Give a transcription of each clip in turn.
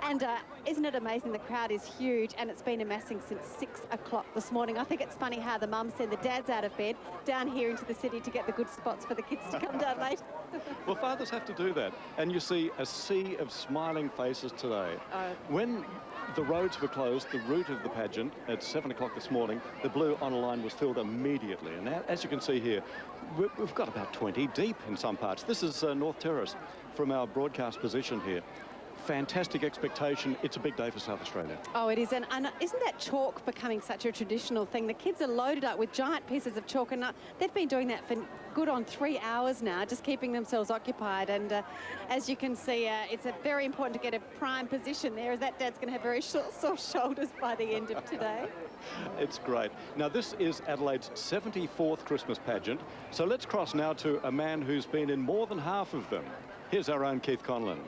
And isn't it amazing? The crowd is huge, and it's been amassing since 6 o'clock this morning. I think it's funny how the mums send the dads out of bed down here into the city to get the good spots for the kids to come down late. Well, fathers have to do that. And you see a sea of smiling faces today. When the roads were closed, the route of the pageant at 7 o'clock this morning, the blue on line was filled immediately. And now, as you can see here, we've got about 20 deep in some parts. This is North Terrace from our broadcast position here. Fantastic expectation. It's a big day for South Australia. Oh, it is. And isn't that chalk becoming such a traditional thing? The kids are loaded up with giant pieces of chalk, and they've been doing that for good on 3 hours now, just keeping themselves occupied. And as you can see, it's very important to get a prime position there, as that dad's going to have very sore shoulders by the end of today. It's great. Now, this is Adelaide's 74th Christmas pageant. So let's cross now to a man who's been in more than half of them. Here's our own Keith Conlon.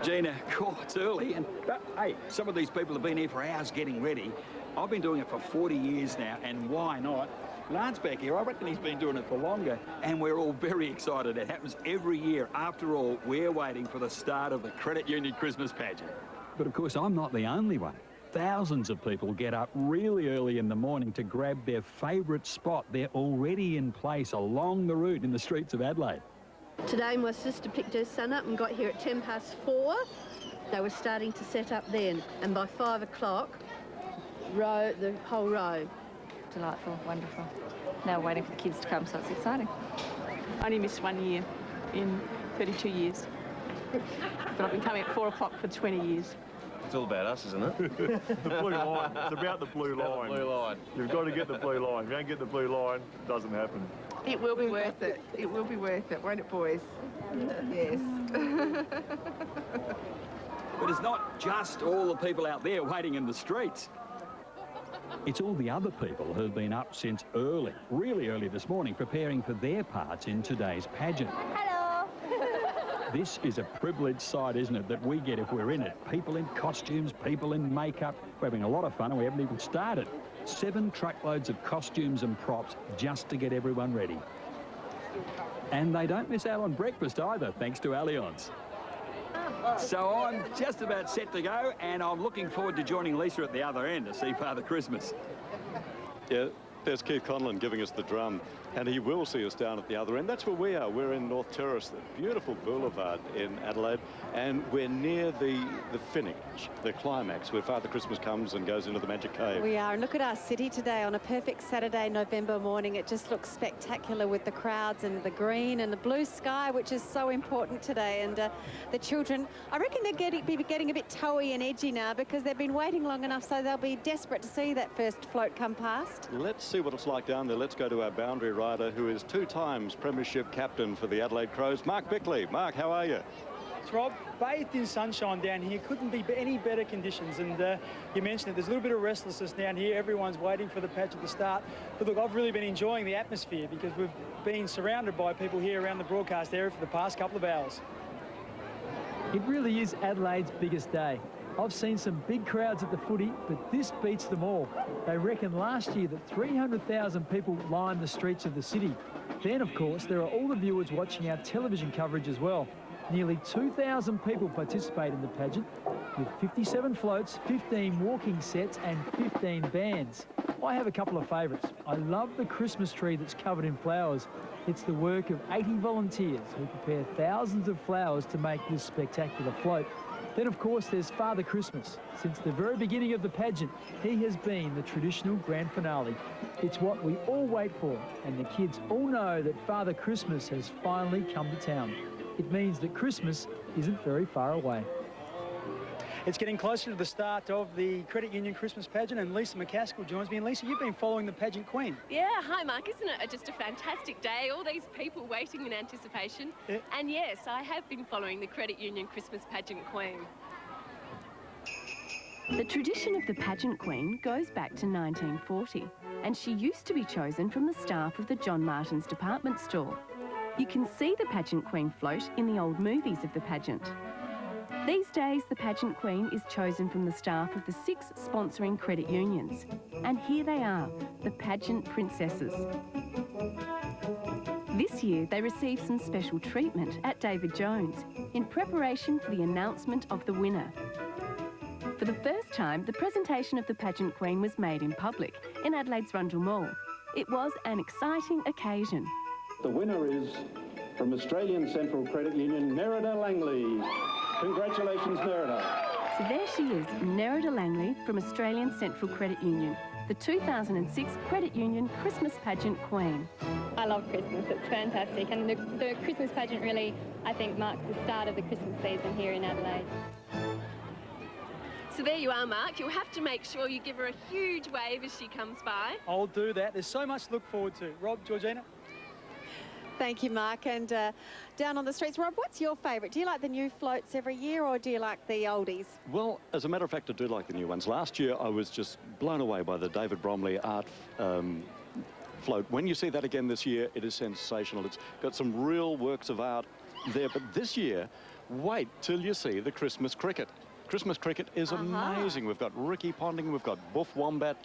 Gina, cool, it's early, but hey, some of these people have been here for hours getting ready. I've been doing it for 40 years now, and why not? Lance back here, I reckon he's been doing it for longer, and we're all very excited. It happens every year. After all, we're waiting for the start of the Credit Union Christmas pageant. But of course, I'm not the only one. Thousands of people get up really early in the morning to grab their favourite spot. They're already in place along the route in the streets of Adelaide. Today my sister picked her son up and got here at 4:10. They were starting to set up then, and by 5 o'clock, the whole row. Delightful, wonderful. Now waiting for the kids to come, so it's exciting. I only missed 1 year in 32 years. But I've been coming at 4 o'clock for 20 years. It's all about us, isn't it? The blue line. It's about the blue line. The blue line. You've got to get the blue line. If you don't get the blue line, it doesn't happen. It will be worth it. It will be worth it, won't it, boys? Yes. But it's not just all the people out there waiting in the streets. It's all the other people who've been up since early, really early this morning, preparing for their parts in today's pageant. Hello. This is a privileged sight, isn't it, that we get if we're in it. People in costumes, people in makeup. We're having a lot of fun and we haven't even started. 7 truckloads of costumes and props just to get everyone ready. And they don't miss out on breakfast either, thanks to Allianz. So I'm just about set to go, and I'm looking forward to joining Lisa at the other end to see Father Christmas. Yeah, there's Keith Conlon giving us the drum, and he will see us down at the other end. That's where we are. We're in North Terrace, the beautiful boulevard in Adelaide, and we're near the finish, the climax, where Father Christmas comes and goes into the Magic Cave. We are, and look at our city today on a perfect Saturday, November morning. It just looks spectacular with the crowds and the green and the blue sky, which is so important today. And the children, I reckon they're be getting a bit toey and edgy now because they've been waiting long enough, so they'll be desperate to see that first float come past. Let's see what it's like down there. Let's go to our boundary rider, who is 2 times premiership captain for the Adelaide Crows, Mark Bickley. Mark, how are you? Rob, bathed in sunshine down here. Couldn't be any better conditions. And you mentioned it, there's a little bit of restlessness down here. Everyone's waiting for the pageant to start. But look, I've really been enjoying the atmosphere because we've been surrounded by people here around the broadcast area for the past couple of hours. It really is Adelaide's biggest day. I've seen some big crowds at the footy, but this beats them all. They reckon last year that 300,000 people lined the streets of the city. Then, of course, there are all the viewers watching our television coverage as well. Nearly 2,000 people participate in the pageant, with 57 floats, 15 walking sets and 15 bands. I have a couple of favourites. I love the Christmas tree that's covered in flowers. It's the work of 80 volunteers who prepare thousands of flowers to make this spectacular float. Then, of course, there's Father Christmas. Since the very beginning of the pageant, he has been the traditional grand finale. It's what we all wait for, and the kids all know that Father Christmas has finally come to town. It means that Christmas isn't very far away. It's getting closer to the start of the Credit Union Christmas pageant, and Lisa McCaskill joins me. And Lisa, you've been following the Pageant Queen. Yeah, hi Mark. Isn't it just a fantastic day? All these people waiting in anticipation. Yeah. And yes, I have been following the Credit Union Christmas Pageant Queen. The tradition of the Pageant Queen goes back to 1940, and she used to be chosen from the staff of the John Martin's department store. You can see the Pageant Queen float in the old movies of the pageant. These days, the Pageant Queen is chosen from the staff of the 6 sponsoring credit unions. And here they are, the Pageant Princesses. This year, they received some special treatment at David Jones in preparation for the announcement of the winner. For the first time, the presentation of the Pageant Queen was made in public in Adelaide's Rundle Mall. It was an exciting occasion. The winner is, from Australian Central Credit Union, Nerida Langley. Congratulations, Nerida. So there she is, Nerida Langley from Australian Central Credit Union, the 2006 Credit Union Christmas Pageant Queen. I love Christmas, it's fantastic, and the Christmas pageant really, I think, marks the start of the Christmas season here in Adelaide. So there you are, Mark. You'll have to make sure you give her a huge wave as she comes by. I'll do that. There's so much to look forward to. Rob, Georgina? Thank you, Mark. And down on the streets, Rob, what's your favourite? Do you like the new floats every year, or do you like the oldies? Well, as a matter of fact, I do like the new ones. Last year, I was just blown away by the David Bromley art float. When you see that again this year, it is sensational. It's got some real works of art there. But this year, wait till you see the Christmas cricket. Christmas cricket is amazing. We've got Ricky Ponding, we've got Buff Wombat,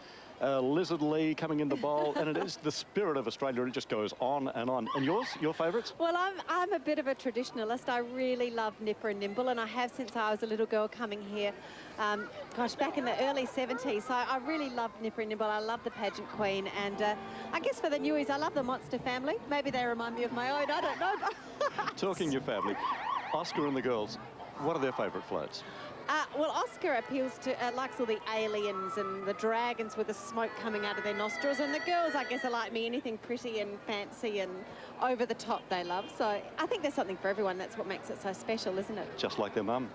Lizard Lee coming in the bowl, and it is the spirit of Australia. It just goes on and on. And yours, your favourites? Well, I'm a bit of a traditionalist. I really love Nipper and Nimble, and I have since I was a little girl coming here, gosh, back in the early 70s. So I really loved Nipper and Nimble. I love the Pageant Queen, and I guess for the newies, I love the Monster Family. Maybe they remind me of my own, I don't know. Talking your family, Oscar and the girls, what are their favourite floats? Well, Oscar appeals to, likes all the aliens and the dragons with the smoke coming out of their nostrils. And the girls, I guess, are like me, anything pretty and fancy and over the top they love. So I think there's something for everyone. That's what makes it so special, isn't it? Just like their mum.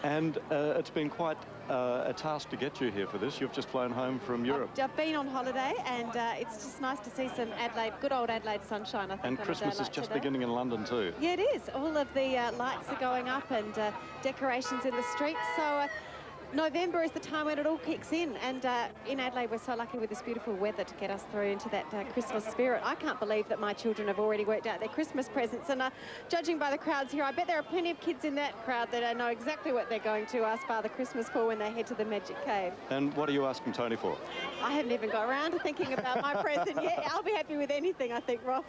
And it's been quite a task to get you here for this. You've just flown home from Europe. I've been on holiday, and it's just nice to see some Adelaide, good old Adelaide sunshine, I think. And Christmas is just beginning in London too. Yeah, it is. All of the lights are going up and decorations in the streets. So November is the time when it all kicks in. And in Adelaide, we're so lucky with this beautiful weather to get us through into that Christmas spirit. I can't believe that my children have already worked out their Christmas presents. And judging by the crowds here, I bet there are plenty of kids in that crowd that know exactly what they're going to ask Father Christmas for when they head to the Magic Cave. And what are you asking Tony for? I haven't even got around to thinking about my present yet. I'll be happy with anything, I think, Rob.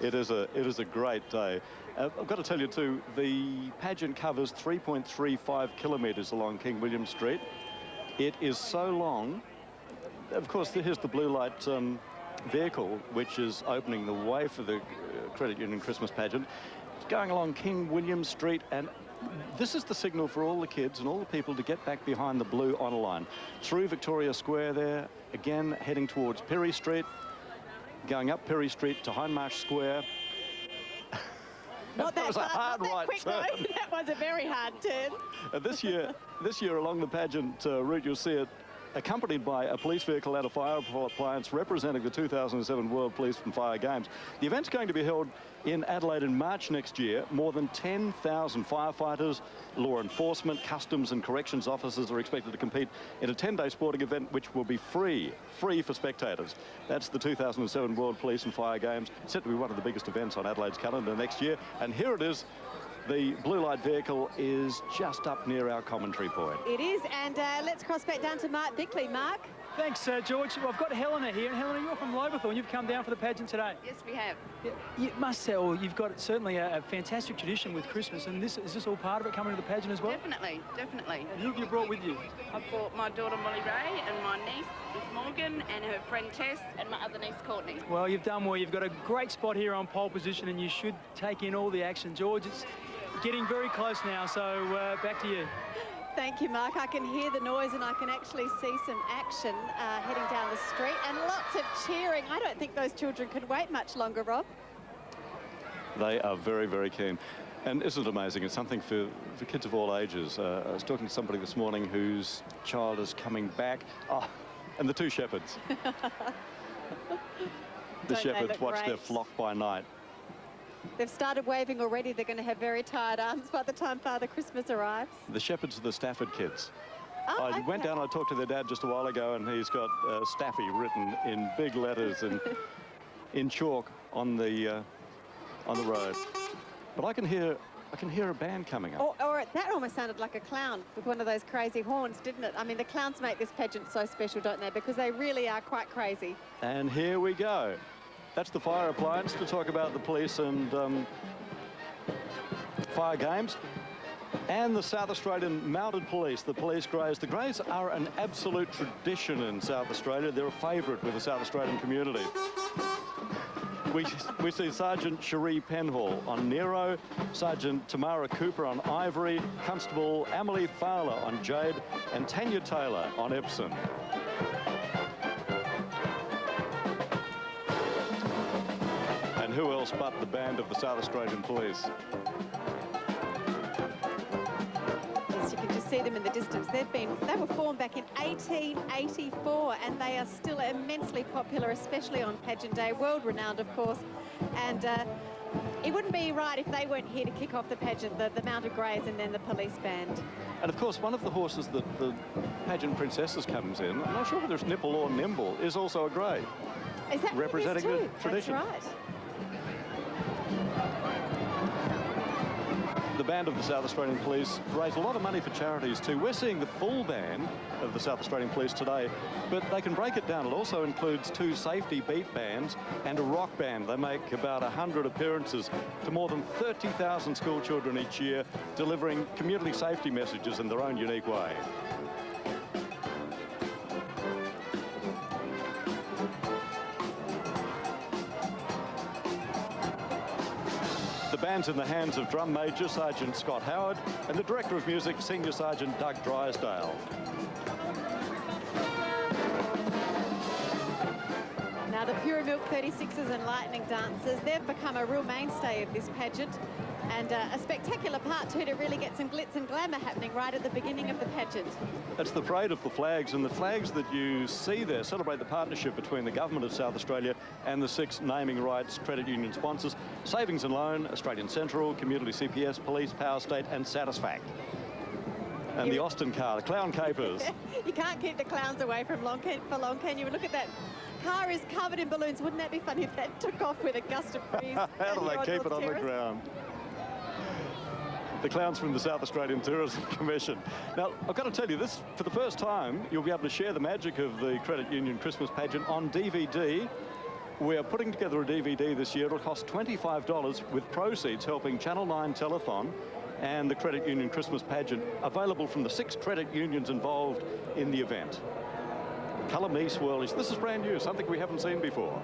It is a great day. I've got to tell you too, the pageant covers 3.35 kilometres along King William Street. It is so long. Of course, here's the blue light vehicle, which is opening the way for the Credit Union Christmas pageant. It's going along King William Street, and this is the signal for all the kids and all the people to get back behind the blue on line. Through Victoria Square there, again heading towards Perry Street, going up Perry Street to Hindmarsh Square. Not that was a hard right turn. That was a very hard turn. This year along the pageant route, you'll see it accompanied by a police vehicle and a fire appliance representing the 2007 World Police and Fire Games. The event's going to be held in Adelaide in March next year. More than 10,000 firefighters, law enforcement, customs and corrections officers are expected to compete in a 10-day sporting event which will be free for spectators. That's the 2007 World Police and Fire Games. It's set to be one of the biggest events on Adelaide's calendar next year. And here it is. The blue light vehicle is just up near our commentary point. It is, and let's cross back down to Mark Bickley. Mark? Thanks, George. Well, I've got Helena here, and Helena, you're from Lobethal, you've come down for the pageant today. Yes, we have. Yeah, you must say, well, you've got certainly a fantastic tradition with Christmas, and is this all part of it, coming to the pageant as well? Definitely, definitely. And who have you brought with you? I've brought my daughter Molly Ray and my niece Miss Morgan and her friend Tess and my other niece Courtney. Well, you've done well. You've got a great spot here on pole position, and you should take in all the action. George, it's getting very close now, so back to you. Thank you, Mark. I can hear the noise and I can actually see some action heading down the street and lots of cheering. I don't think those children could wait much longer, Rob. They are very, very keen. And isn't it amazing? It's something for kids of all ages. I was talking to somebody this morning whose child is coming back. Oh, and the two shepherds. The shepherds watch their flock by night. They've started waving already. They're going to have very tired arms by the time Father Christmas arrives. The shepherds are the Stafford kids. Oh, I went down, I talked to their dad just a while ago, and he's got Staffy written in big letters and in chalk on the road. But I can hear a band coming up. Or that almost sounded like a clown with one of those crazy horns, didn't it? I mean, the clowns make this pageant so special, don't they? Because they really are quite crazy. And here we go. That's the fire appliance to talk about the police and fire games. And the South Australian Mounted Police, the Police Greys. The Greys are an absolute tradition in South Australia. They're a favourite with the South Australian community. We see Sergeant Cherie Penhall on Nero, Sergeant Tamara Cooper on Ivory, Constable Amelie Fowler on Jade, and Tanya Taylor on Epsom. And who else but the band of the South Australian Police? Yes, you can just see them in the distance. They were formed back in 1884, and they are still immensely popular, especially on Pageant Day, world renowned, of course. And it wouldn't be right if they weren't here to kick off the pageant, the Mounted Greys and then the police band. And of course, one of the horses that the pageant princesses comes in, I'm not sure whether it's Nipple or Nimble, is also a grey. Is that representing the tradition? That's right. The band of the South Australian Police raise a lot of money for charities too. We're seeing the full band of the South Australian Police today, but they can break it down. It also includes 2 safety beat bands and a rock band. They make about 100 appearances to more than 30,000 school children each year, delivering community safety messages in their own unique way. The band's in the hands of Drum Major Sergeant Scott Howard and the Director of Music, Senior Sergeant Doug Drysdale. Now, the Pure Milk 36ers and Lightning Dancers, they've become a real mainstay of this pageant, and a spectacular part too to really get some glitz and glamour happening right at the beginning of the pageant. It's the parade of the flags, and the flags that you see there celebrate the partnership between the Government of South Australia and the 6 naming rights credit union sponsors: Savings and Loan, Australian Central, Community CPS, Police, Power State and Satisfact. And the Austin car, the Clown Capers. You can't keep the clowns away from for long, can you? Look at that. Car is covered in balloons. Wouldn't that be funny if that took off with a gust of breeze? How do they keep it on the ground? The clowns from the South Australian Tourism Commission. Now, I've got to tell you this, for the first time, you'll be able to share the magic of the Credit Union Christmas pageant on DVD. We're putting together a DVD this year. It'll cost $25 with proceeds helping Channel 9 Telethon and the Credit Union Christmas pageant, available from the 6 credit unions involved in the event. Colour Me Swirlies. This is brand new, something we haven't seen before.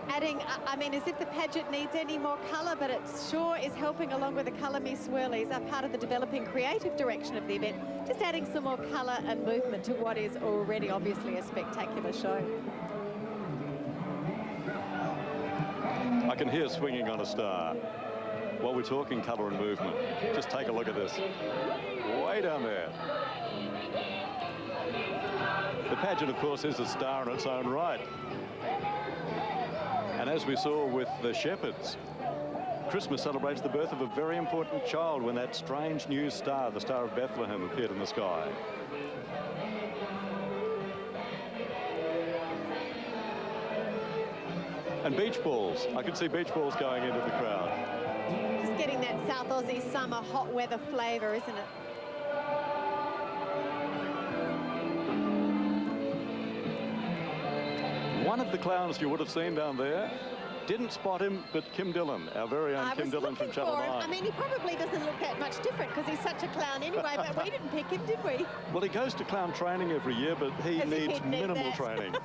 Adding, I mean, as if the pageant needs any more colour, but it sure is helping along with the Colour Me Swirlies, are part of the developing creative direction of the event, just adding some more colour and movement to what is already obviously a spectacular show. I can hear Swinging on a Star. While we're talking colour and movement, just take a look at this. Way down there. The pageant, of course, is a star in its own right. And as we saw with the shepherds, Christmas celebrates the birth of a very important child when that strange new star, the Star of Bethlehem, appeared in the sky. And beach balls. I could see beach balls going into the crowd. Just getting that South Aussie summer hot weather flavour, isn't it? One of the clowns you would have seen down there, didn't spot him, but Kym Dillon, our very own Kym Dillon from Channel 9. I mean, he probably doesn't look that much different because he's such a clown anyway, but we didn't pick him, did we? Well, he goes to clown training every year, but he needs minimal training.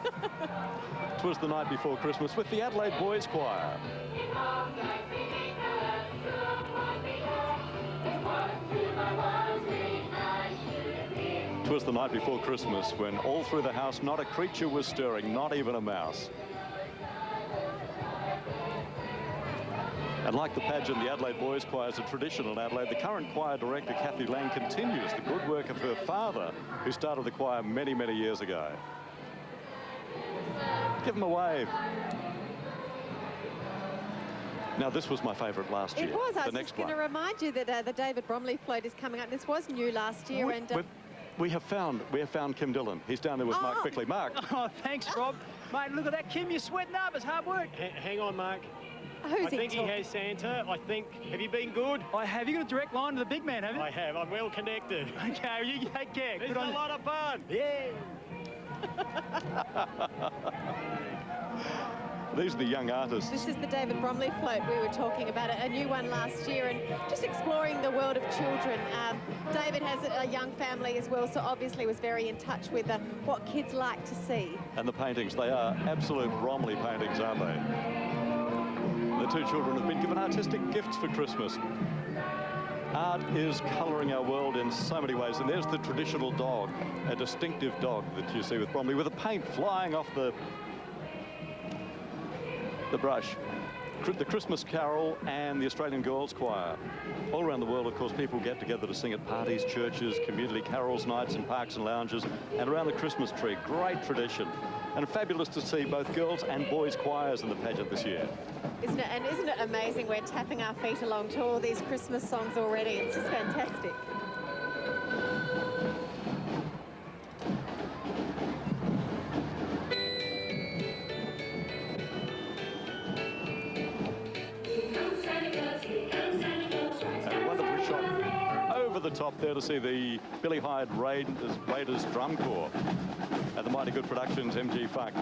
It was the night before Christmas with the Adelaide Boys Choir. It was the night before Christmas when all through the house not a creature was stirring, not even a mouse. And like the pageant, the Adelaide Boys Choir is a tradition in Adelaide. The current choir director, Kathy Lang, continues the good work of her father, who started the choir many, many years ago. Give them a wave. Now, this was my favourite last year. It was. I was just going to remind you that the David Bromley float is coming up. This was new last year. We have found Kym Dillon. He's down there with Mark Bickley. Mark. Oh, thanks, Rob. Mate, look at that, Kym. You're sweating up. It's hard work. Hang on, Mark. I think he has Santa. I think. Have you been good? I have. You got a direct line to the big man, have you? I have. I'm well connected. Okay, you take care. It's a lot of fun. Yeah. These are the young artists. This is the David Bromley float we were talking about, a new one last year, and just exploring the world of children. David has a young family as well, so obviously was very in touch with what kids like to see. And the paintings, they are absolute Bromley paintings, aren't they? The two children have been given artistic gifts for Christmas. Art is colouring our world in so many ways, and there's the traditional dog, a distinctive dog that you see with Bromley, with the paint flying off the brush. The Christmas Carol and the Australian Girls Choir. All around the world, of course, people get together to sing at parties, churches, community carols, nights in parks and lounges, and around the Christmas tree. Great tradition. And fabulous to see both girls and boys choirs in the pageant this year. Isn't it? And isn't it amazing? We're tapping our feet along to all these Christmas songs already. It's just fantastic. The top there to see the Billy Hyde Raiders Drum Corps at the Mighty Good Productions MG Funk.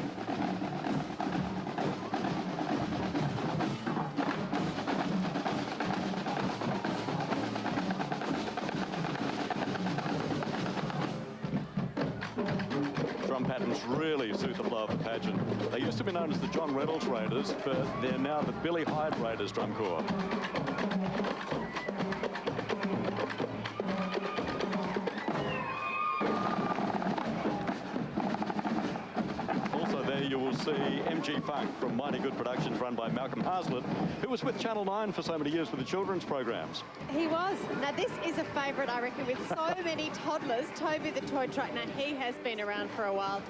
Drum patterns really suit the flow of the pageant. They used to be known as the John Reynolds Raiders, but they're now the Billy Hyde Raiders Drum Corps. See MG Funk from Mighty Good Productions, run by Malcolm Haslett, who was with Channel 9 for so many years with the children's programs. He was. Now, this is a favourite, I reckon, with so many toddlers. Toby the Toy Truck, now he has been around for a while.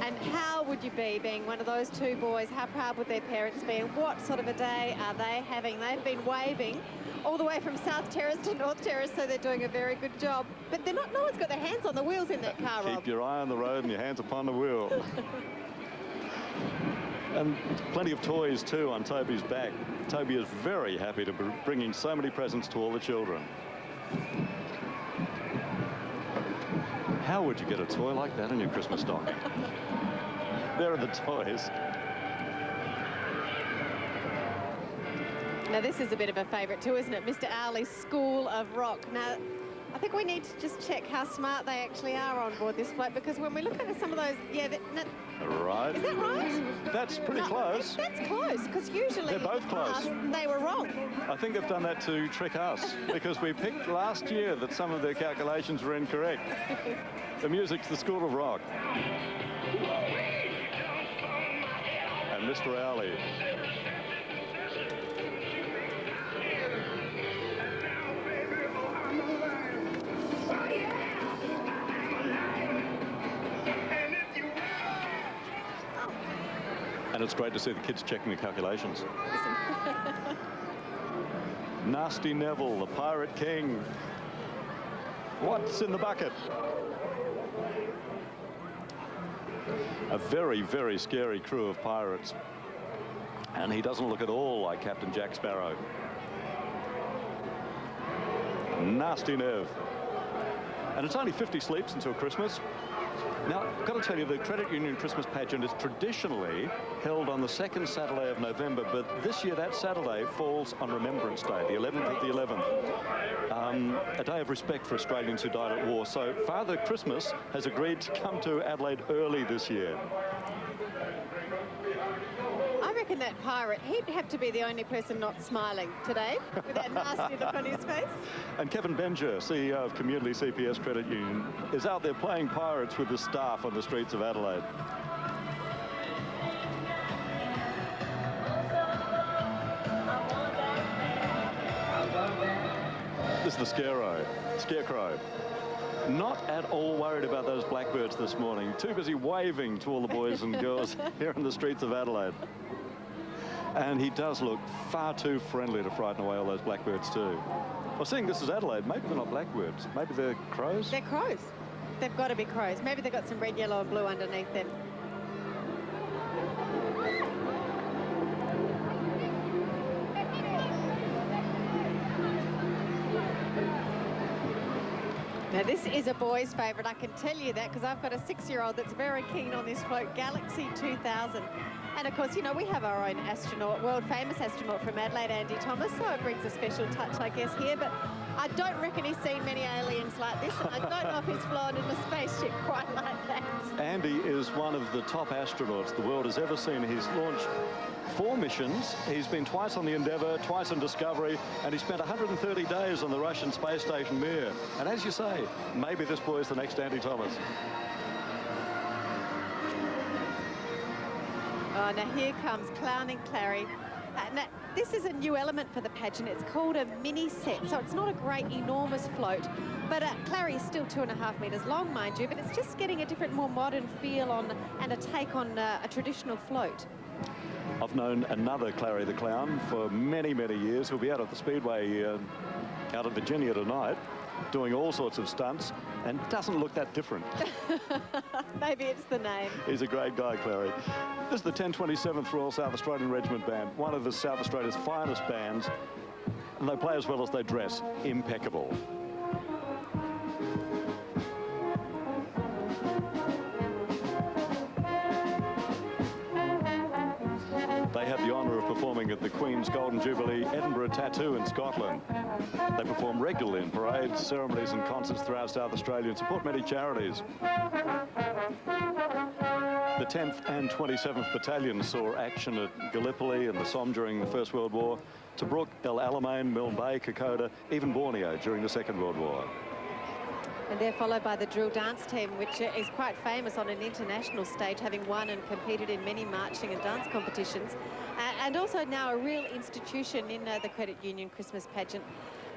And how would you be being one of those two boys? How proud would their parents be? And what sort of a day are they having? They've been waving all the way from South Terrace to North Terrace, so they're doing a very good job. But they're not. No one's got their hands on the wheels in that car, Rob. Keep your eye on the road and your hands upon the wheel. And plenty of toys, too, on Toby's back. Toby is very happy to be bringing so many presents to all the children. How would you get a toy like that in your Christmas stocking? There are the toys. Now, this is a bit of a favourite, too, isn't it? Mr. Owly's School of Rock. Now, I think we need to just check how smart they actually are on board this float, because when we look at some of those, right. Is that right? That's pretty close. That's close, because usually they're both close. They were wrong. I think they've done that to trick us, because we picked last year that some of their calculations were incorrect. The music's the School of Rock. And Mr. Owly. And it's great to see the kids checking the calculations. Nasty Neville, the Pirate King. What's in the bucket? A very, very scary crew of pirates. And he doesn't look at all like Captain Jack Sparrow. Nasty Nev. And it's only 50 sleeps until Christmas. Now, I've got to tell you, the Credit Union Christmas pageant is traditionally held on the second Saturday of November, but this year that Saturday falls on Remembrance Day, the 11th of the 11th, a day of respect for Australians who died at war. So Father Christmas has agreed to come to Adelaide early this year. I reckon that pirate, he'd have to be the only person not smiling today with that nasty look on his face. And Kevin Benjer, CEO of Community CPS Credit Union, is out there playing pirates with the staff on the streets of Adelaide. This is the Scarecrow. Not at all worried about those blackbirds this morning. Too busy waving to all the boys and girls here in the streets of Adelaide. And he does look far too friendly to frighten away all those blackbirds too. Well, seeing this is Adelaide, maybe they're not blackbirds. Maybe they're crows? They're crows. They've got to be crows. Maybe they've got some red, yellow and blue underneath them. Now, this is a boy's favourite, I can tell you that, because I've got a 6-year-old that's very keen on this float, Galaxy 2000. And, of course, you know, we have our own astronaut, world-famous astronaut from Adelaide, Andy Thomas, so it brings a special touch, I guess, here. But I don't reckon he's seen many aliens like this, and I don't know if he's flown in a spaceship quite like that. Andy is one of the top astronauts the world has ever seen. He's launched 4 missions. He's been twice on the Endeavour, twice on Discovery, and he spent 130 days on the Russian space station Mir. And as you say, maybe this boy is the next Andy Thomas. Oh, now here comes Clowning Clary. Now, this is a new element for the pageant. It's called a mini set, so it's not a great, enormous float. But Clary is still 2.5 metres long, mind you, but it's just getting a different, more modern feel on and a take on a traditional float. I've known another Clary the Clown for many, many years. He'll be out at the Speedway out of Virginia tonight, doing all sorts of stunts, and doesn't look that different. Maybe it's the name. He's a great guy, Clary. This is the 1027th Royal South Australian Regiment Band, one of the South Australia's finest bands, and they play as well as they dress. Impeccable. They have the honour of performing at the Queen's Golden Jubilee Edinburgh Tattoo in Scotland. They perform regularly in parades, ceremonies and concerts throughout South Australia and support many charities. The 10th and 27th Battalions saw action at Gallipoli and the Somme during the First World War, Tobruk, El Alamein, Milne Bay, Kokoda, even Borneo during the Second World War. And they're followed by the drill dance team, which is quite famous on an international stage, having won and competed in many marching and dance competitions. And also now a real institution in the Credit Union Christmas pageant.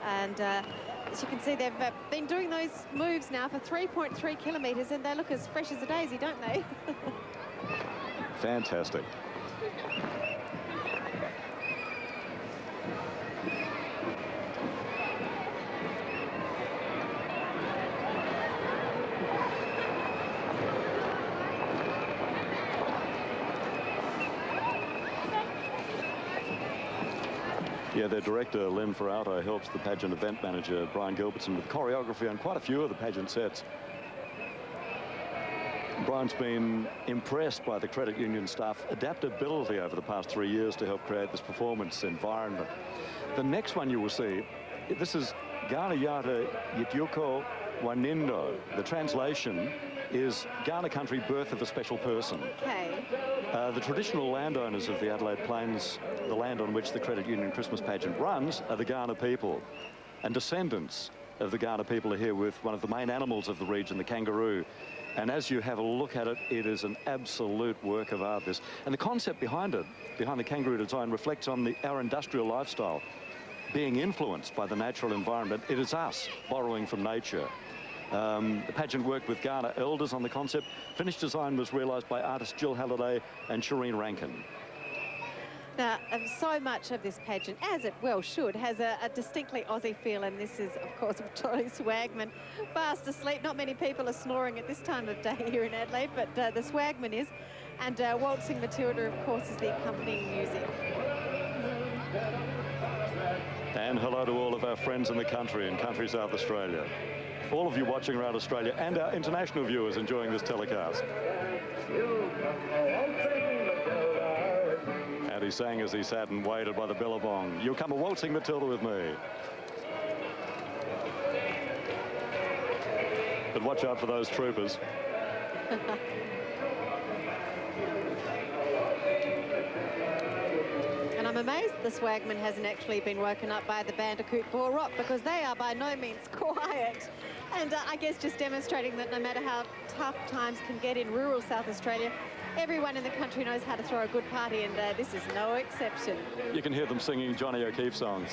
And as you can see, they've been doing those moves now for 3.3 kilometres, and they look as fresh as a daisy, don't they? Fantastic. Yeah, their director, Lynn Ferrauto, helps the pageant event manager, Brian Gilbertson, with choreography on quite a few of the pageant sets. Brian's been impressed by the credit union staff adaptability over the past 3 years to help create this performance environment. The next one you will see, this is Ghana Yata Yityuko Wanindo. The translation is Ghana country, birth of a special person. Okay. The traditional landowners of the Adelaide Plains, the land on which the Credit Union Christmas pageant runs, are the Ghana people. And descendants of the Ghana people are here with one of the main animals of the region, the kangaroo. And as you have a look at it, it is an absolute work of art, this. And the concept behind it, behind the kangaroo design, reflects on our industrial lifestyle. Being influenced by the natural environment, it is us borrowing from nature. The pageant worked with Ghana elders on the concept. Finished design was realised by artists Jill Halliday and Shireen Rankin. Now, so much of this pageant, as it well should, has a distinctly Aussie feel, and this is, of course, Jolly Swagman, fast asleep. Not many people are snoring at this time of day here in Adelaide, but the Swagman is. And Waltzing Matilda, of course, is the accompanying music. And hello to all of our friends in the country, in country South Australia. All of you watching around Australia and our international viewers enjoying this telecast. And he sang as he sat and waited by the billabong. You'll come a Waltzing Matilda with me. But watch out for those troopers. And I'm amazed the Swagman hasn't actually been woken up by the Bandicoot Ball Rock, because they are by no means quiet. And I guess just demonstrating that no matter how tough times can get in rural South Australia, everyone in the country knows how to throw a good party, and this is no exception. You can hear them singing Johnny O'Keefe songs.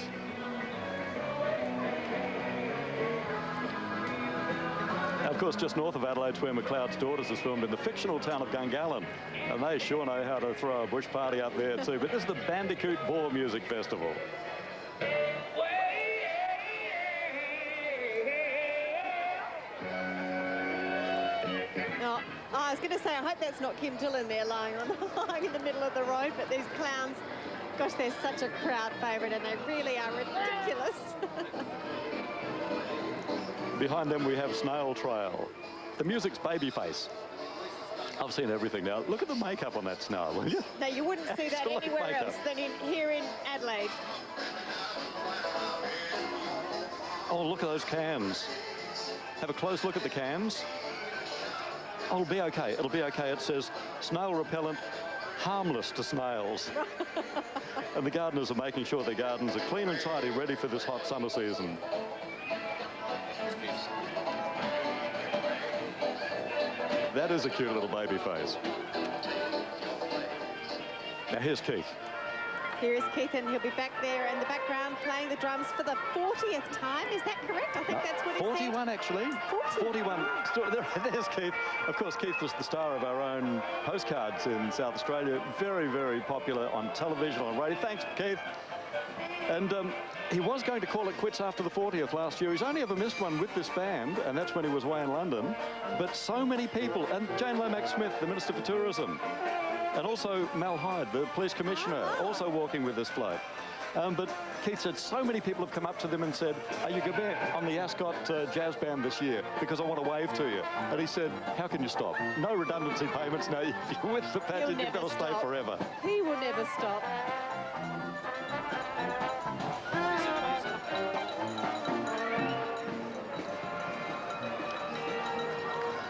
Of course, just north of Adelaide's where McLeod's Daughters is filmed, in the fictional town of Gungahlin. And they sure know how to throw a bush party up there too. But this is the Bandicoot Ball Music Festival. Now, I was going to say, I hope that's not Kym Dillon there lying in the middle of the road, but these clowns, gosh, they're such a crowd favourite, and they really are ridiculous. Behind them we have Snail Trail. The music's Babyface. I've seen everything now. Look at the makeup on that snail, will you? No, you wouldn't see that Excellent anywhere makeup. else than here in Adelaide. Oh, look at those cans. Have a close look at the cans. Oh, it'll be okay. It'll be okay. It says snail repellent, harmless to snails. And the gardeners are making sure their gardens are clean and tidy, ready for this hot summer season. That is a cute little baby face. Now here's Keith. Here is Keith, and he'll be back there in the background playing the drums for the 40th time. Is that correct? I think that's what he 41 said. actually. 41. There's Keith. Of course, Keith was the star of our own postcards in South Australia. Very, very popular on television, on radio. Thanks, Keith. And he was going to call it quits after the 40th last year. He's only ever missed one with this band, and that's when he was away in London. But so many people, and Jane Lomax-Smith, the Minister for Tourism, and also Mal Hyde, the Police Commissioner, also walking with this float. But Keith said so many people have come up to them and said, are you going to be on the Ascot Jazz Band this year? Because I want to wave to you. And he said, how can you stop? No redundancy payments. No, if you're with the pageant, you've got to stay forever. He will never stop.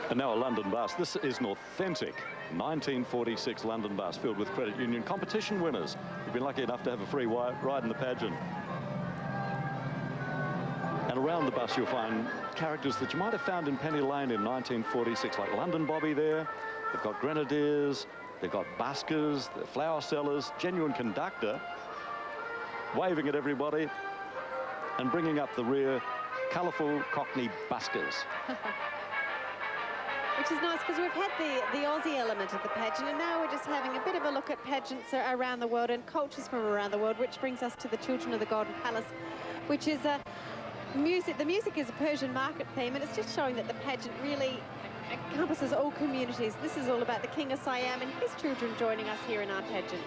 And now a London bus. This is an authentic 1946 London bus filled with credit union competition winners who've been lucky enough to have a free ride in the pageant. And around the bus you'll find characters that you might have found in Penny Lane in 1946, like London Bobby there. They've got grenadiers, they've got buskers, the flower sellers, genuine conductor, waving at everybody, and bringing up the rear, colourful Cockney buskers. Which is nice because we've had the Aussie element of the pageant, and now we're just having a bit of a look at pageants around the world and cultures from around the world, which brings us to the Children of the Golden Palace, which is music. The music is a Persian market theme, and it's just showing that the pageant really encompasses all communities. This is all about the King of Siam and his children joining us here in our pageant.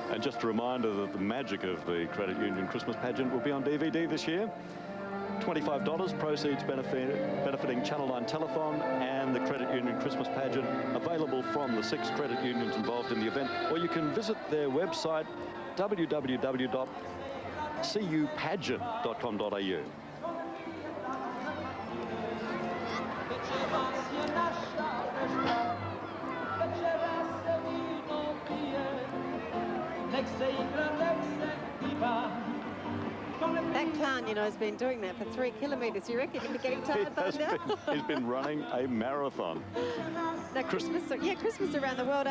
And just a reminder that the magic of the Credit Union Christmas pageant will be on DVD this year. $25, proceeds benefiting Channel 9 Telethon and the Credit Union Christmas pageant, available from the 6 credit unions involved in the event. Or you can visit their website, www.cupageant.com.au. That clown, you know, has been doing that for 3 kilometres. You reckon he'd be getting tired by now? He's been running a marathon. Now, Christmas around the world.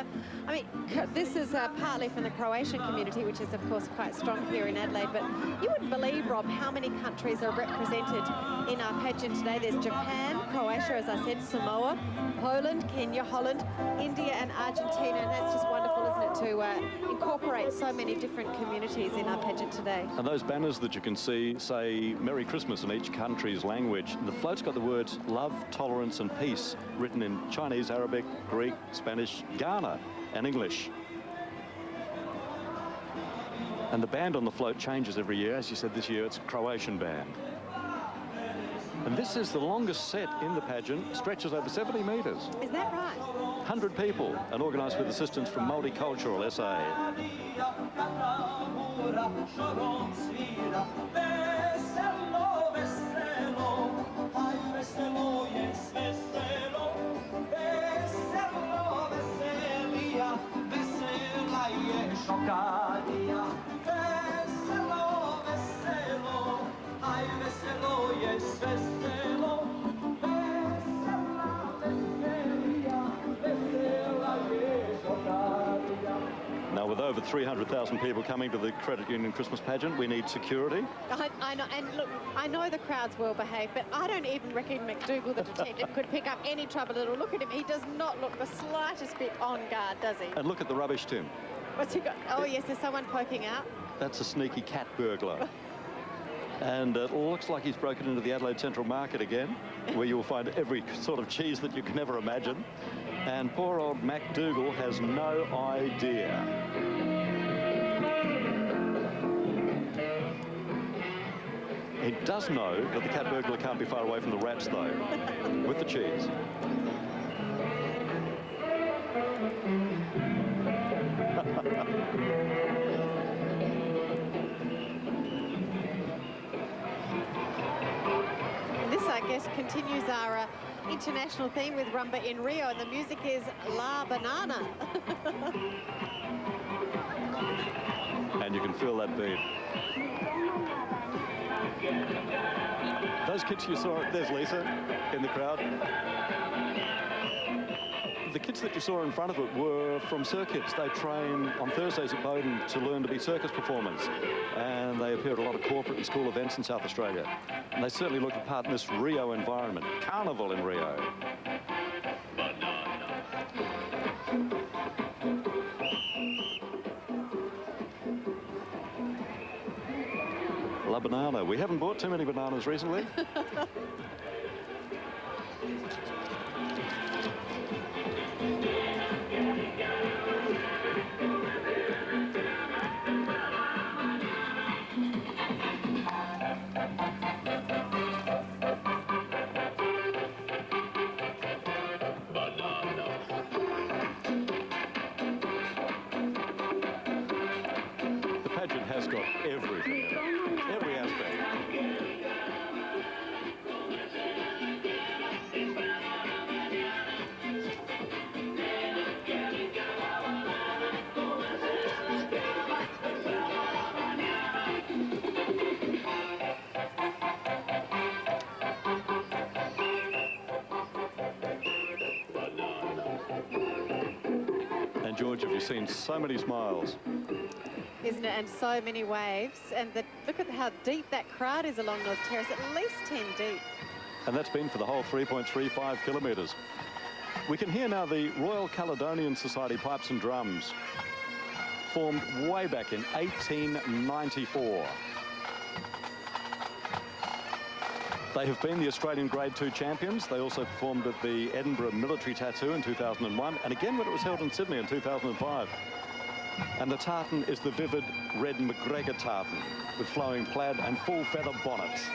I mean, this is partly from the Croatian community, which is, of course, quite strong here in Adelaide. But you wouldn't believe, Rob, how many countries are represented in our pageant today. There's Japan, Croatia, as I said, Samoa, Poland, Kenya, Holland, India and Argentina. And that's just wonderful, isn't it, to incorporate so many different communities in our pageant today. And those banners that you can see say Merry Christmas in each country's language. The float's got the words love, tolerance and peace written in Chinese, Arabic, Greek, Spanish, Ghana and English. And the band on the float changes every year. As you said, this year it's a Croatian band. And this is the longest set in the pageant, stretches over 70 metres. Is that right? 100 people and organised with assistance from Multicultural SA. Now, with over 300,000 people coming to the Credit Union Christmas pageant, we need security. I know, and look, I know the crowd's well behaved, but I don't even reckon McDougall, the detective, could pick up any trouble at all. Look at him, he does not look the slightest bit on guard, does he? And look at the rubbish, Tim. What's he got? Oh, yes, there's someone poking out. That's a sneaky cat burglar. And it looks like he's broken into the Adelaide Central Market again, where you'll find every sort of cheese that you can never imagine. And poor old Mack Doogal has no idea. He does know that the cat burglar can't be far away from the rats, though, with the cheese. This, I guess, continues our international theme with Rumba in Rio, and the music is La Banana. And you can feel that beat. Those kids you saw, there's Lisa in the crowd. The kids that you saw in front of it were from circuits. They train on Thursdays at Bowden to learn to be circus performers. And they appear at a lot of corporate and school events in South Australia. And they certainly look the part in this Rio environment. Carnival in Rio. La banana. We haven't bought too many bananas recently. The pageant has got everything in it. Every aspect. And George, have you seen so many smiles? Isn't it? And so many waves. And look at how deep that crowd is along North Terrace, at least 10 deep. And that's been for the whole 3.35 kilometres. We can hear now the Royal Caledonian Society pipes and drums, formed way back in 1894. They have been the Australian Grade 2 champions. They also performed at the Edinburgh Military Tattoo in 2001, and again when it was held in Sydney in 2005. And the tartan is the vivid red McGregor tartan with flowing plaid and full feather bonnets.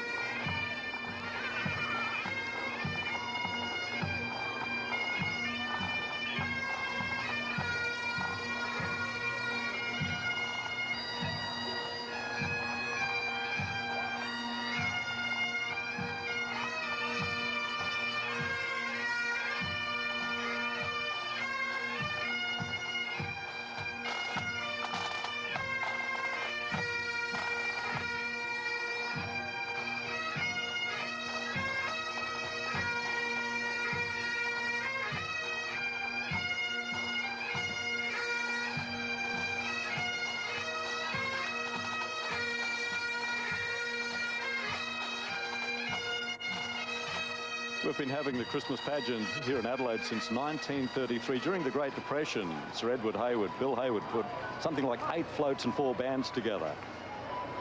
We've been having the Christmas pageant here in Adelaide since 1933. During the Great Depression, Sir Edward Hayward, Bill Hayward, put something like 8 floats and 4 bands together.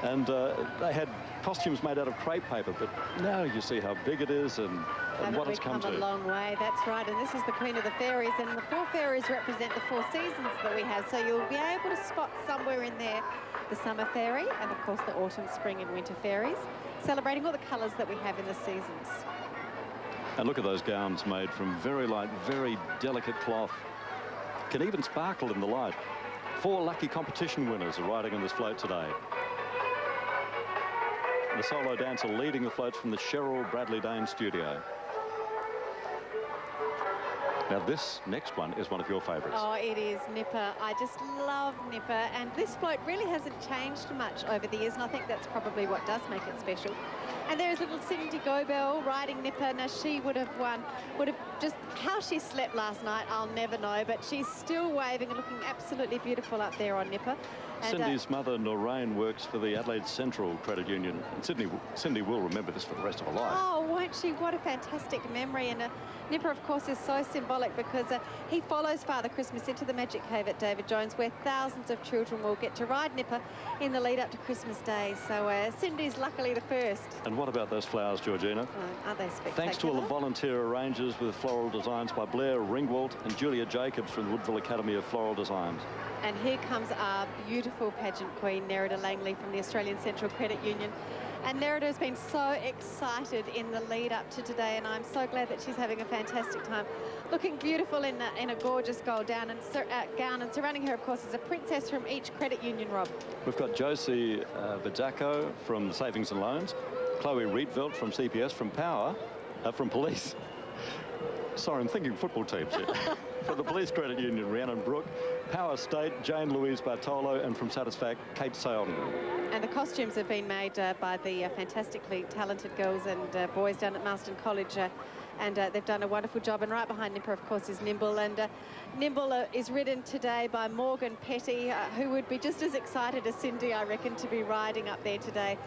And they had costumes made out of crepe paper, but now you see how big it is and what it's come to. We've come a long way, that's right. And this is the Queen of the Fairies, and the 4 fairies represent the 4 seasons that we have. So you'll be able to spot somewhere in there the summer fairy and, of course, the autumn, spring and winter fairies, celebrating all the colours that we have in the seasons. And look at those gowns made from very light, very delicate cloth. Can even sparkle in the light. 4 lucky competition winners are riding on this float today. The solo dancer leading the floats from the Cheryl Bradley Dane studio. Now this next one is one of your favourites. Oh, it is Nipper. I just love Nipper, and this float really hasn't changed much over the years, and I think that's probably what does make it special. And there is little Cindy Gobel riding Nipper. Now she would have just how she slept last night, I'll never know, but she's still waving and looking absolutely beautiful up there on Nipper. And, Cindy's mother, Noreen, works for the Adelaide Central Credit Union. And Cindy will remember this for the rest of her life. Oh, won't she? What a fantastic memory. And Nipper, of course, is so symbolic because he follows Father Christmas into the Magic Cave at David Jones, where thousands of children will get to ride Nipper in the lead up to Christmas Day. So Cindy's luckily the first. And what about those flowers, Georgina? Aren't they spectacular? Thanks to all the volunteer arrangers with floral designs by Blair Ringwald and Julia Jacobs from the Woodville Academy of Floral Designs. And here comes our beautiful pageant queen, Nerida Langley from the Australian Central Credit Union. And Nerida has been so excited in the lead up to today, and I'm so glad that she's having a fantastic time. Looking beautiful in a gorgeous gold gown, and surrounding her, of course, is a princess from each credit union, Rob. We've got Josie Vidako from Savings and Loans, Chloe Rietveld from CPS, from Power, from Police. Sorry, I'm thinking football teams here. For the Police Credit Union, Rhiannon Brooke, Power State, Jane Louise Bartolo, and from Satisfac, Kate Seon. And the costumes have been made by the fantastically talented girls and boys down at Marston College, and they've done a wonderful job. And right behind Nipper, of course, is Nimble, and Nimble is ridden today by Morgan Petty, who would be just as excited as Cindy, I reckon, to be riding up there today,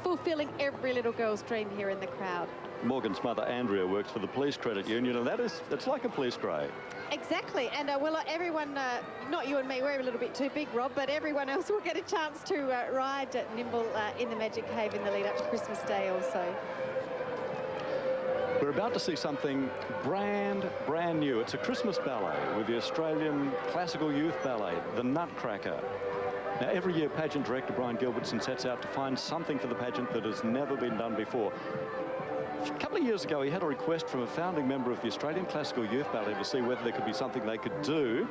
fulfilling every little girl's dream here in the crowd. Morgan's mother, Andrea, works for the Police Credit Union, and it's like a police grey. Exactly, and well, everyone, not you and me, we're a little bit too big, Rob, but everyone else will get a chance to ride Nimble in the Magic Cave in the lead up to Christmas Day also. We're about to see something brand new. It's a Christmas ballet with the Australian Classical Youth Ballet, the Nutcracker. Now, every year, pageant director Brian Gilbertson sets out to find something for the pageant that has never been done before. A couple of years ago, he had a request from a founding member of the Australian Classical Youth Ballet to see whether there could be something they could do,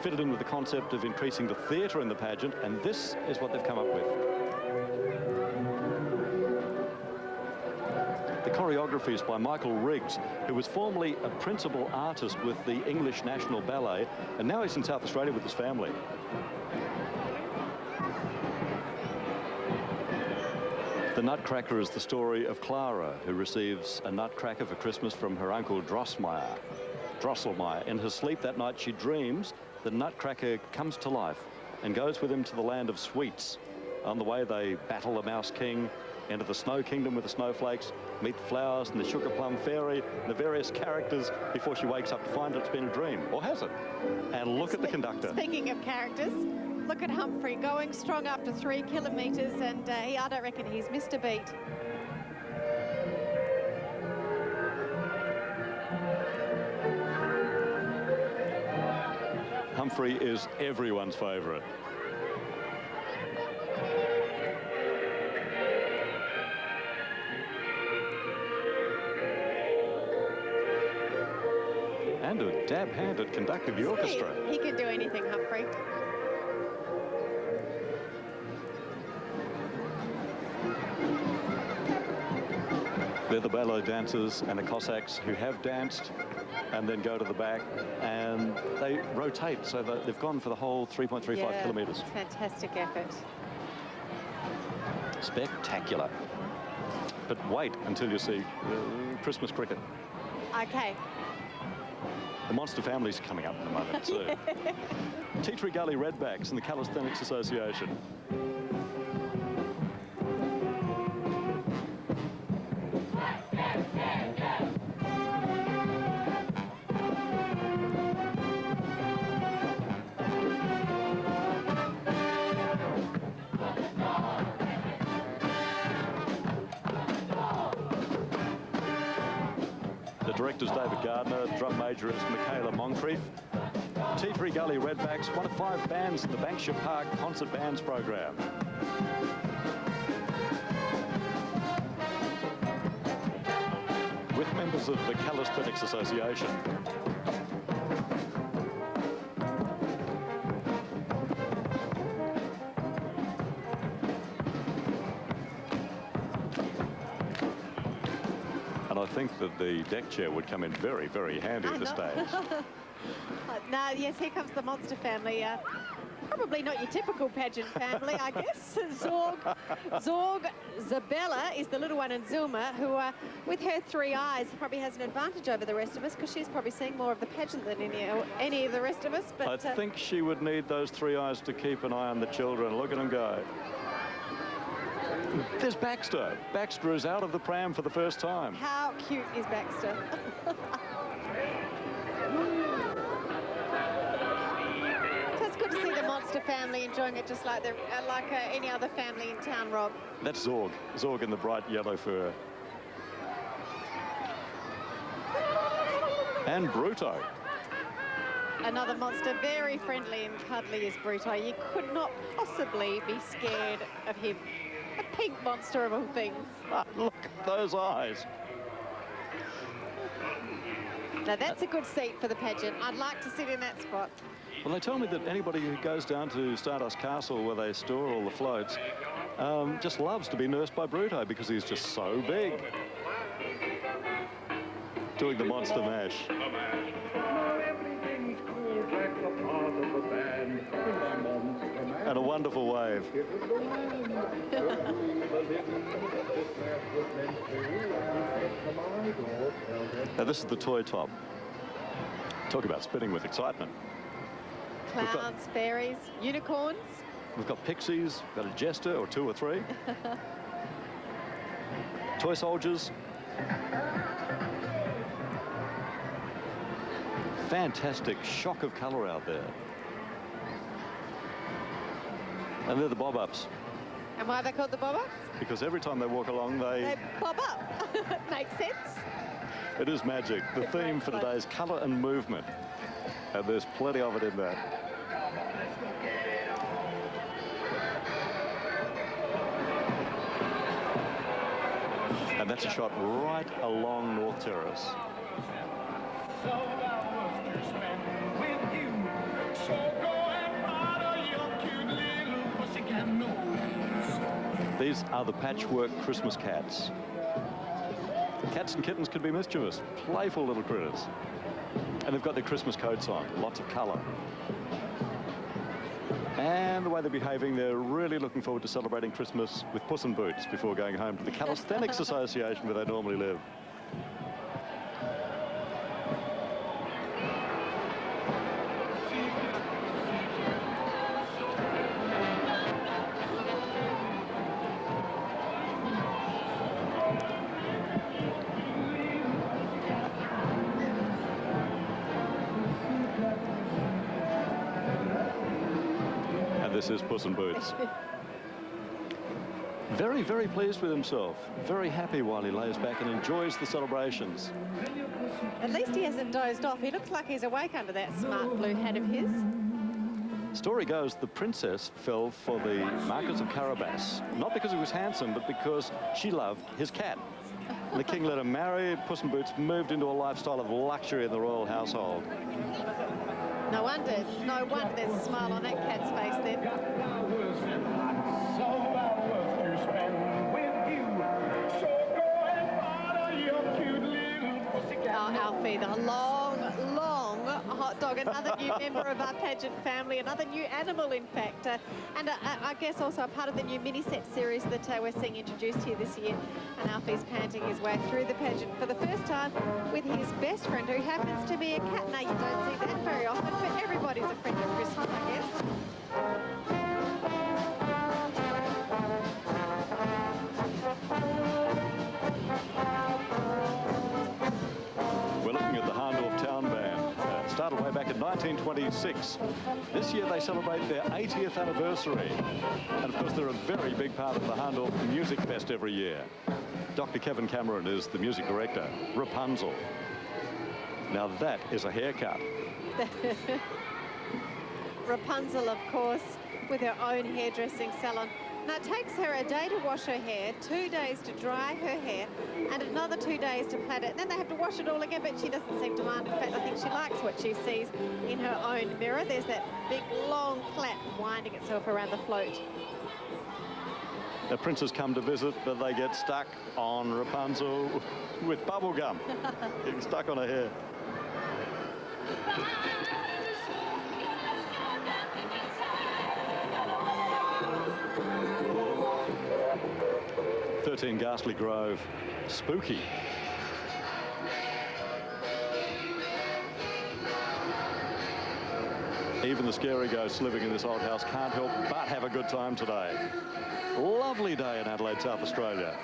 fitted in with the concept of increasing the theatre in the pageant, and this is what they've come up with. The choreography is by Michael Riggs, who was formerly a principal artist with the English National Ballet, and now he's in South Australia with his family. The Nutcracker is the story of Clara, who receives a nutcracker for Christmas from her uncle Drosselmeyer. In her sleep that night, she dreams the Nutcracker comes to life and goes with him to the land of sweets. On the way, they battle the Mouse King, enter the Snow Kingdom with the snowflakes, meet the flowers and the Sugar Plum Fairy, and the various characters before she wakes up to find it's been a dream. Or has it? And look at the conductor. Speaking of characters, look at Humphrey going strong up to 3 kilometres, and I don't reckon he's missed a beat. Humphrey is everyone's favourite. And a dab hand at conducting the orchestra. He can do anything, Humphrey. They're the ballet dancers and the Cossacks who have danced and then go to the back, and they rotate, so that they've gone for the whole 3.35 kilometres. Fantastic effort. Spectacular. But wait until you see Christmas cricket. Okay. The Monster Family's coming up in a moment too. Tea Tree Gully Redbacks and the Calisthenics Association. Director's David Gardner, drum major is Michaela Moncrief. Tea Tree Gully Redbacks, one of 5 bands in the Bankshire Park Concert Bands program. With members of the Calisthenics Association. I think that the deck chair would come in very, very handy at this stage. Now, yes, here comes the Monster Family. Probably not your typical pageant family, I guess. Zorg, Zabella is the little one, and Zulma, who, with her 3 eyes, probably has an advantage over the rest of us because she's probably seeing more of the pageant than any of the rest of us. But I think she would need those 3 eyes to keep an eye on the children. Look at them go. There's Baxter. Baxter is out of the pram for the first time. How cute is Baxter? So it's good to see the monster family enjoying it just like any other family in town, Rob. That's Zorg. Zorg in the bright yellow fur. And Bruto. Another monster, very friendly and cuddly is Bruto. You could not possibly be scared of him. A pink monster of all things. Ah, look at those eyes. Now that's a good seat for the pageant. I'd like to sit in that spot. Well, they tell me that anybody who goes down to Stardust Castle where they store all the floats just loves to be nursed by Bruto because he's just so big. Doing the monster mash. And a wonderful wave. Now this is the toy top. Talk about spinning with excitement. Clowns, fairies, unicorns. We've got pixies, got a jester or 2 or 3. Toy soldiers. Fantastic shock of colour out there. And they're the bob-ups. And why are they called the bob-ups? Because every time they walk along, they bob up. Makes sense. It is magic. The theme for today is colour and movement. And there's plenty of it in there. And that's a shot right along North Terrace. These are the Patchwork Christmas cats. Cats and kittens can be mischievous, playful little critters. And they've got their Christmas coats on, lots of colour. And the way they're behaving, they're really looking forward to celebrating Christmas with Puss in Boots before going home to the Calisthenics Association where they normally live. This is Puss in Boots. Very, very pleased with himself. Very happy while he lays back and enjoys the celebrations. At least he hasn't dozed off. He looks like he's awake under that smart blue hat of his. Story goes the princess fell for the Marquis of Carabas, not because he was handsome, but because she loved his cat. And the king let her marry. Puss in Boots moved into a lifestyle of luxury in the royal household. No wonder there's a smile on that cat's face then. Oh, Alfie, the long hot dog, another new member of our pageant family, another new animal, in fact. And I guess also a part of the new mini-set series that we're seeing introduced here this year. And Alfie's panting his way through the pageant for the first time with his best friend, who happens to be a cat. Now, you don't see that very often, but everybody's a friend at Christmas, I guess. We're looking at the Hahndorf Town Band. Started way back in 1926. This year they celebrate their 80th anniversary. And of course they're a very big part of the Hahndorf Music Fest every year. Dr. Kevin Cameron is the music director. Rapunzel. Now that is a haircut. Rapunzel, of course, with her own hairdressing salon. Now, it takes her a day to wash her hair, 2 days to dry her hair, and another 2 days to plait it. And then they have to wash it all again, but she doesn't seem to mind. In fact, I think she likes what she sees in her own mirror. There's that big, long plait winding itself around the float. The princes come to visit, but they get stuck on Rapunzel with bubble gum, getting stuck on her hair. 13 Ghastly Grove. Spooky. Even the scary ghosts living in this old house can't help but have a good time today. Lovely day in Adelaide, South Australia.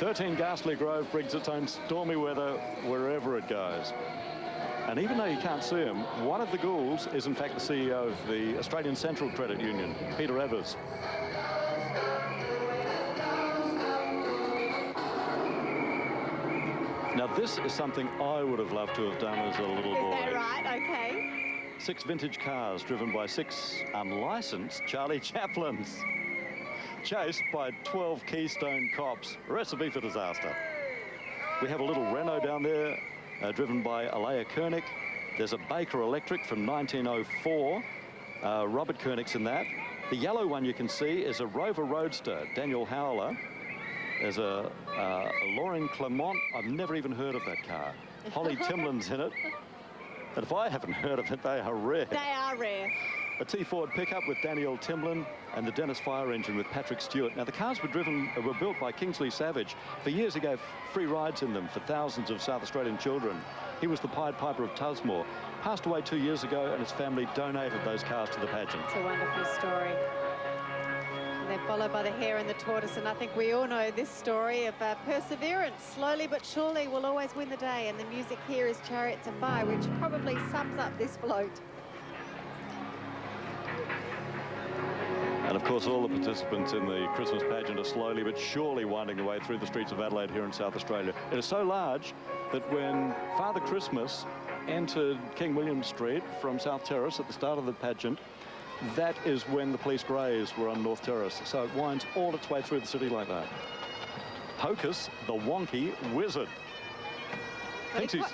13 Ghastly Grove brings its own stormy weather wherever it goes. And even though you can't see him, one of the ghouls is in fact the CEO of the Australian Central Credit Union, Peter Evers. Now this is something I would have loved to have done as a little boy. Is that right? Okay. 6 vintage cars driven by 6 unlicensed Charlie Chaplins, chased by 12 Keystone cops. Recipe for disaster. We have a little Renault down there, driven by Alea Koenig. There's a Baker Electric from 1904. Robert Koenig's in that. The yellow one you can see is a Rover Roadster, Daniel Howler. There's a Lauren Clermont. I've never even heard of that car. Holly Timlin's in it. And if I haven't heard of it, they are rare. They are rare. A T-Ford pickup with Danielle Timlin and the Dennis Fire engine with Patrick Stewart. Now, the cars were built by Kingsley Savage. For years, he gave free rides in them for thousands of South Australian children. He was the Pied Piper of Tusmore. Passed away 2 years ago, and his family donated those cars to the pageant. It's a wonderful story. They're followed by the Hare and the Tortoise, and I think we all know this story of perseverance. Slowly but surely will always win the day, and the music here is Chariots of Fire, which probably sums up this float. And of course, all the participants in the Christmas pageant are slowly but surely winding their way through the streets of Adelaide here in South Australia. It is so large that when Father Christmas entered King William Street from South Terrace at the start of the pageant, that is when the police greys were on North Terrace. So it winds all its way through the city like that. Hocus, the wonky wizard.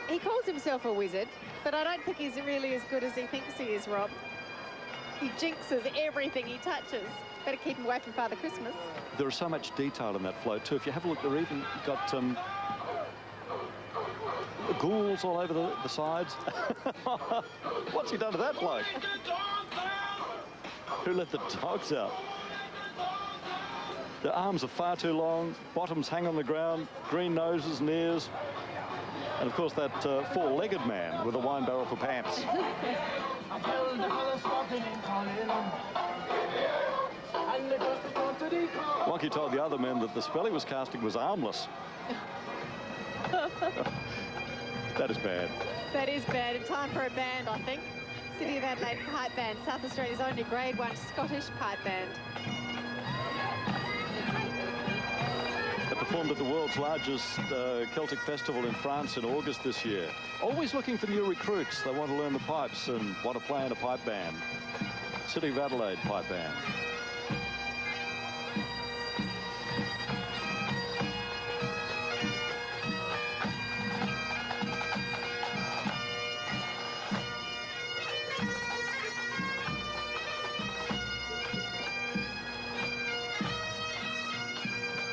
He calls himself a wizard, but I don't think he's really as good as he thinks he is, Rob. He jinxes everything he touches. Better keep him away from Father Christmas. There is so much detail in that float too. If you have a look, they've even got ghouls all over the sides. What's he done to that bloke? Who let the dogs out? Their arms are far too long, bottoms hang on the ground, green noses and ears. And of course that four-legged man with a wine barrel for pants. Wonky told the other men that the spell he was casting was armless. That is bad. That is bad. It's time for a band, I think. City of Adelaide Pipe Band, South Australia's only Grade 1 Scottish pipe band. They performed at the world's largest Celtic festival in France in August this year. Always looking for new recruits. They want to learn the pipes and want to play in a pipe band. City of Adelaide Pipe Band.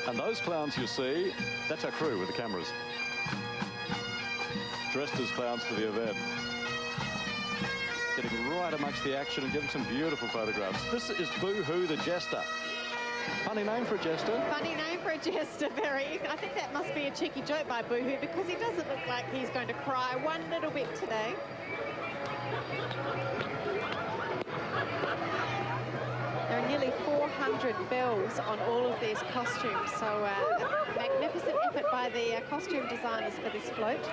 And those clowns you see, that's our crew with the cameras. Dressed as clowns for the event. Getting right amongst the action and getting some beautiful photographs. This is Hoo the Jester. Funny name for a jester. Funny name for a jester, very. I think that must be a cheeky joke by Boo-Hoo because he doesn't look like he's going to cry one little bit today. There are nearly 400 bells on all of these costumes, so a magnificent effort by the costume designers for this float.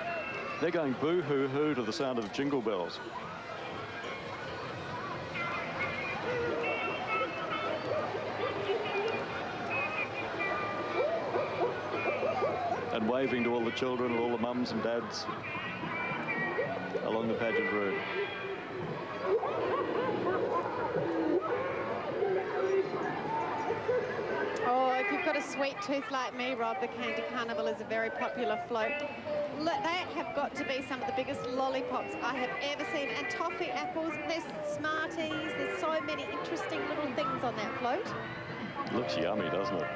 They're going boo-hoo-hoo to the sound of jingle bells. And waving to all the children and all the mums and dads along the pageant route. Oh, if you've got a sweet tooth like me, Rob, the Candy Carnival is a very popular float. They have got to be some of the biggest lollipops I have ever seen. And toffee apples, there's Smarties, there's so many interesting little things on that float. Looks yummy, doesn't it?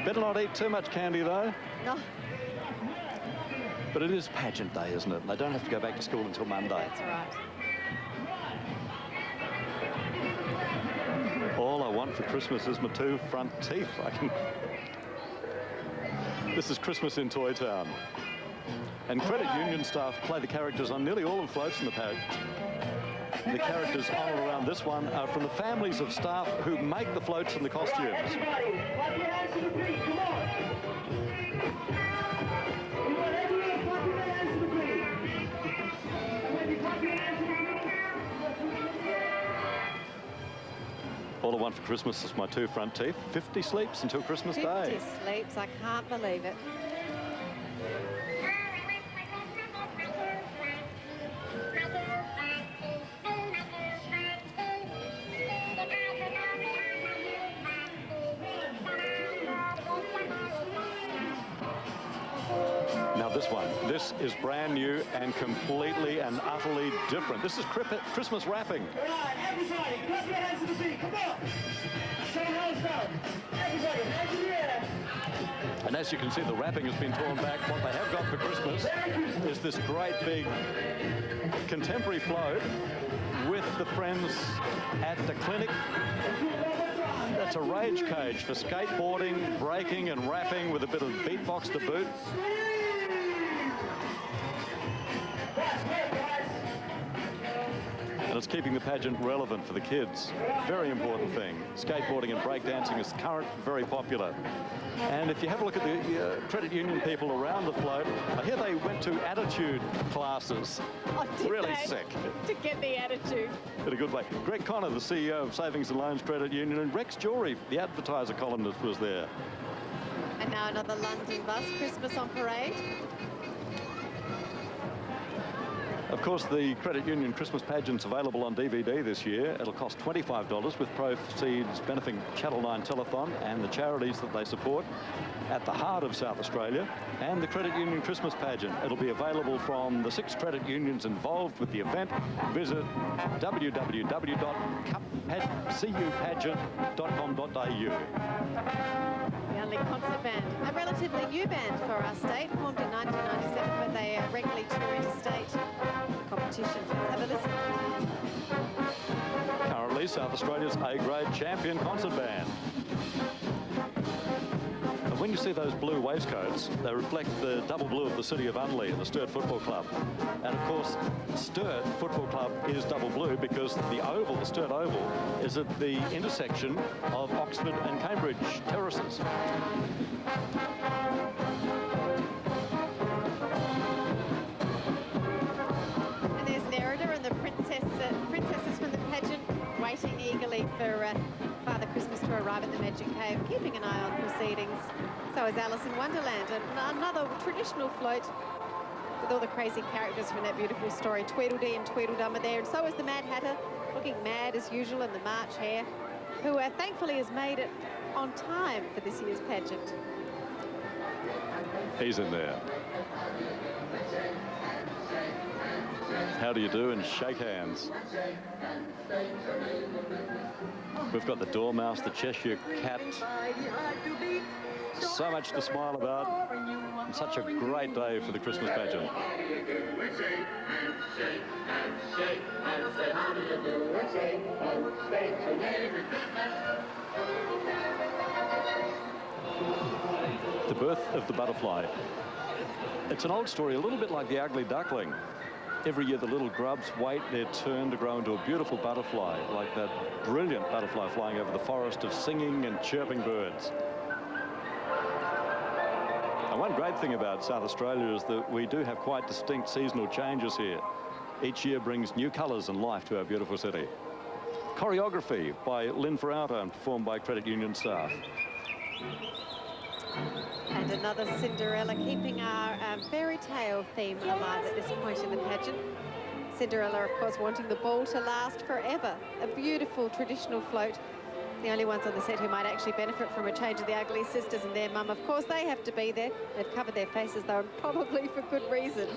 Better not eat too much candy, though. No. But it is pageant day, isn't it? And they don't have to go back to school until Monday. That's right. All I want for Christmas is my two front teeth. This is Christmas in Toy Town. And credit union staff play the characters on nearly all of the floats in the padge. The characters on and around this one are from the families of staff who make the floats and the costumes. All I want for Christmas is my two front teeth. 50 sleeps until Christmas Day. 50 sleeps, I can't believe it. Now this one, this is brand new and completely and utterly different. This is Christmas wrapping. All right, everybody, clap your hands to the beat. Come on. Show them how it's done. Everybody, hands in the air. And as you can see, the wrapping has been torn back. What they have got for Christmas is this great big contemporary float with the friends at the clinic. That's a rage cage for skateboarding, breaking and rapping with a bit of beatbox to boot. And it's keeping the pageant relevant for the kids. Very important thing. Skateboarding and breakdancing is current, very popular. And if you have a look at the credit union people around the float, I hear they went to attitude classes. Oh, really sick. To get the attitude. In a good way. Greg Connor, the CEO of Savings and Loans Credit Union, and Rex Jory, the advertiser columnist, was there. And now another London bus, Christmas on parade. Of course, the Credit Union Christmas pageant's available on DVD this year. It'll cost $25 with proceeds benefiting Channel 9 Telethon and the charities that they support at the heart of South Australia, and the Credit Union Christmas pageant. It'll be available from the 6 credit unions involved with the event. Visit www.cupageant.com.au. The only concert band, a relatively new band for our state, formed in 1997, but they regularly tour interstate competitions. Let's have a listen. Currently, South Australia's A-grade champion concert band. And when you see those blue waistcoats, they reflect the double blue of the city of Owly and the Sturt Football Club. And of course, Sturt Football Club is double blue because the oval, the Sturt Oval, is at the intersection of Oxford and Cambridge terraces. And there's Nerida and the princesses from the pageant waiting eagerly for Father Christmas to arrive at the Magic Cave, keeping an eye on proceedings. So is Alice in Wonderland, and another traditional float with all the crazy characters from that beautiful story. Tweedledee and Tweedledum are there, and so is the Mad Hatter, looking mad as usual in the March Hare, who thankfully has made it on time for this year's pageant. He's in there. How do you do? And shake hands. We've got the Dormouse, the Cheshire Cat. So much to smile about. And such a great day for the Christmas pageant. The birth of the butterfly. It's an old story, a little bit like the ugly duckling. Every year the little grubs wait their turn to grow into a beautiful butterfly, like that brilliant butterfly flying over the forest of singing and chirping birds. And one great thing about South Australia is that we do have quite distinct seasonal changes here. Each year brings new colours and life to our beautiful city. Choreography by Lynn Ferrauta and performed by credit union staff. And another Cinderella, keeping our fairy tale theme alive at this point in the pageant. Cinderella, of course, wanting the ball to last forever. A beautiful traditional float. The only ones on the set who might actually benefit from a change of the Ugly Sisters and their mum. Of course, they have to be there. They've covered their faces, though, and probably for good reason.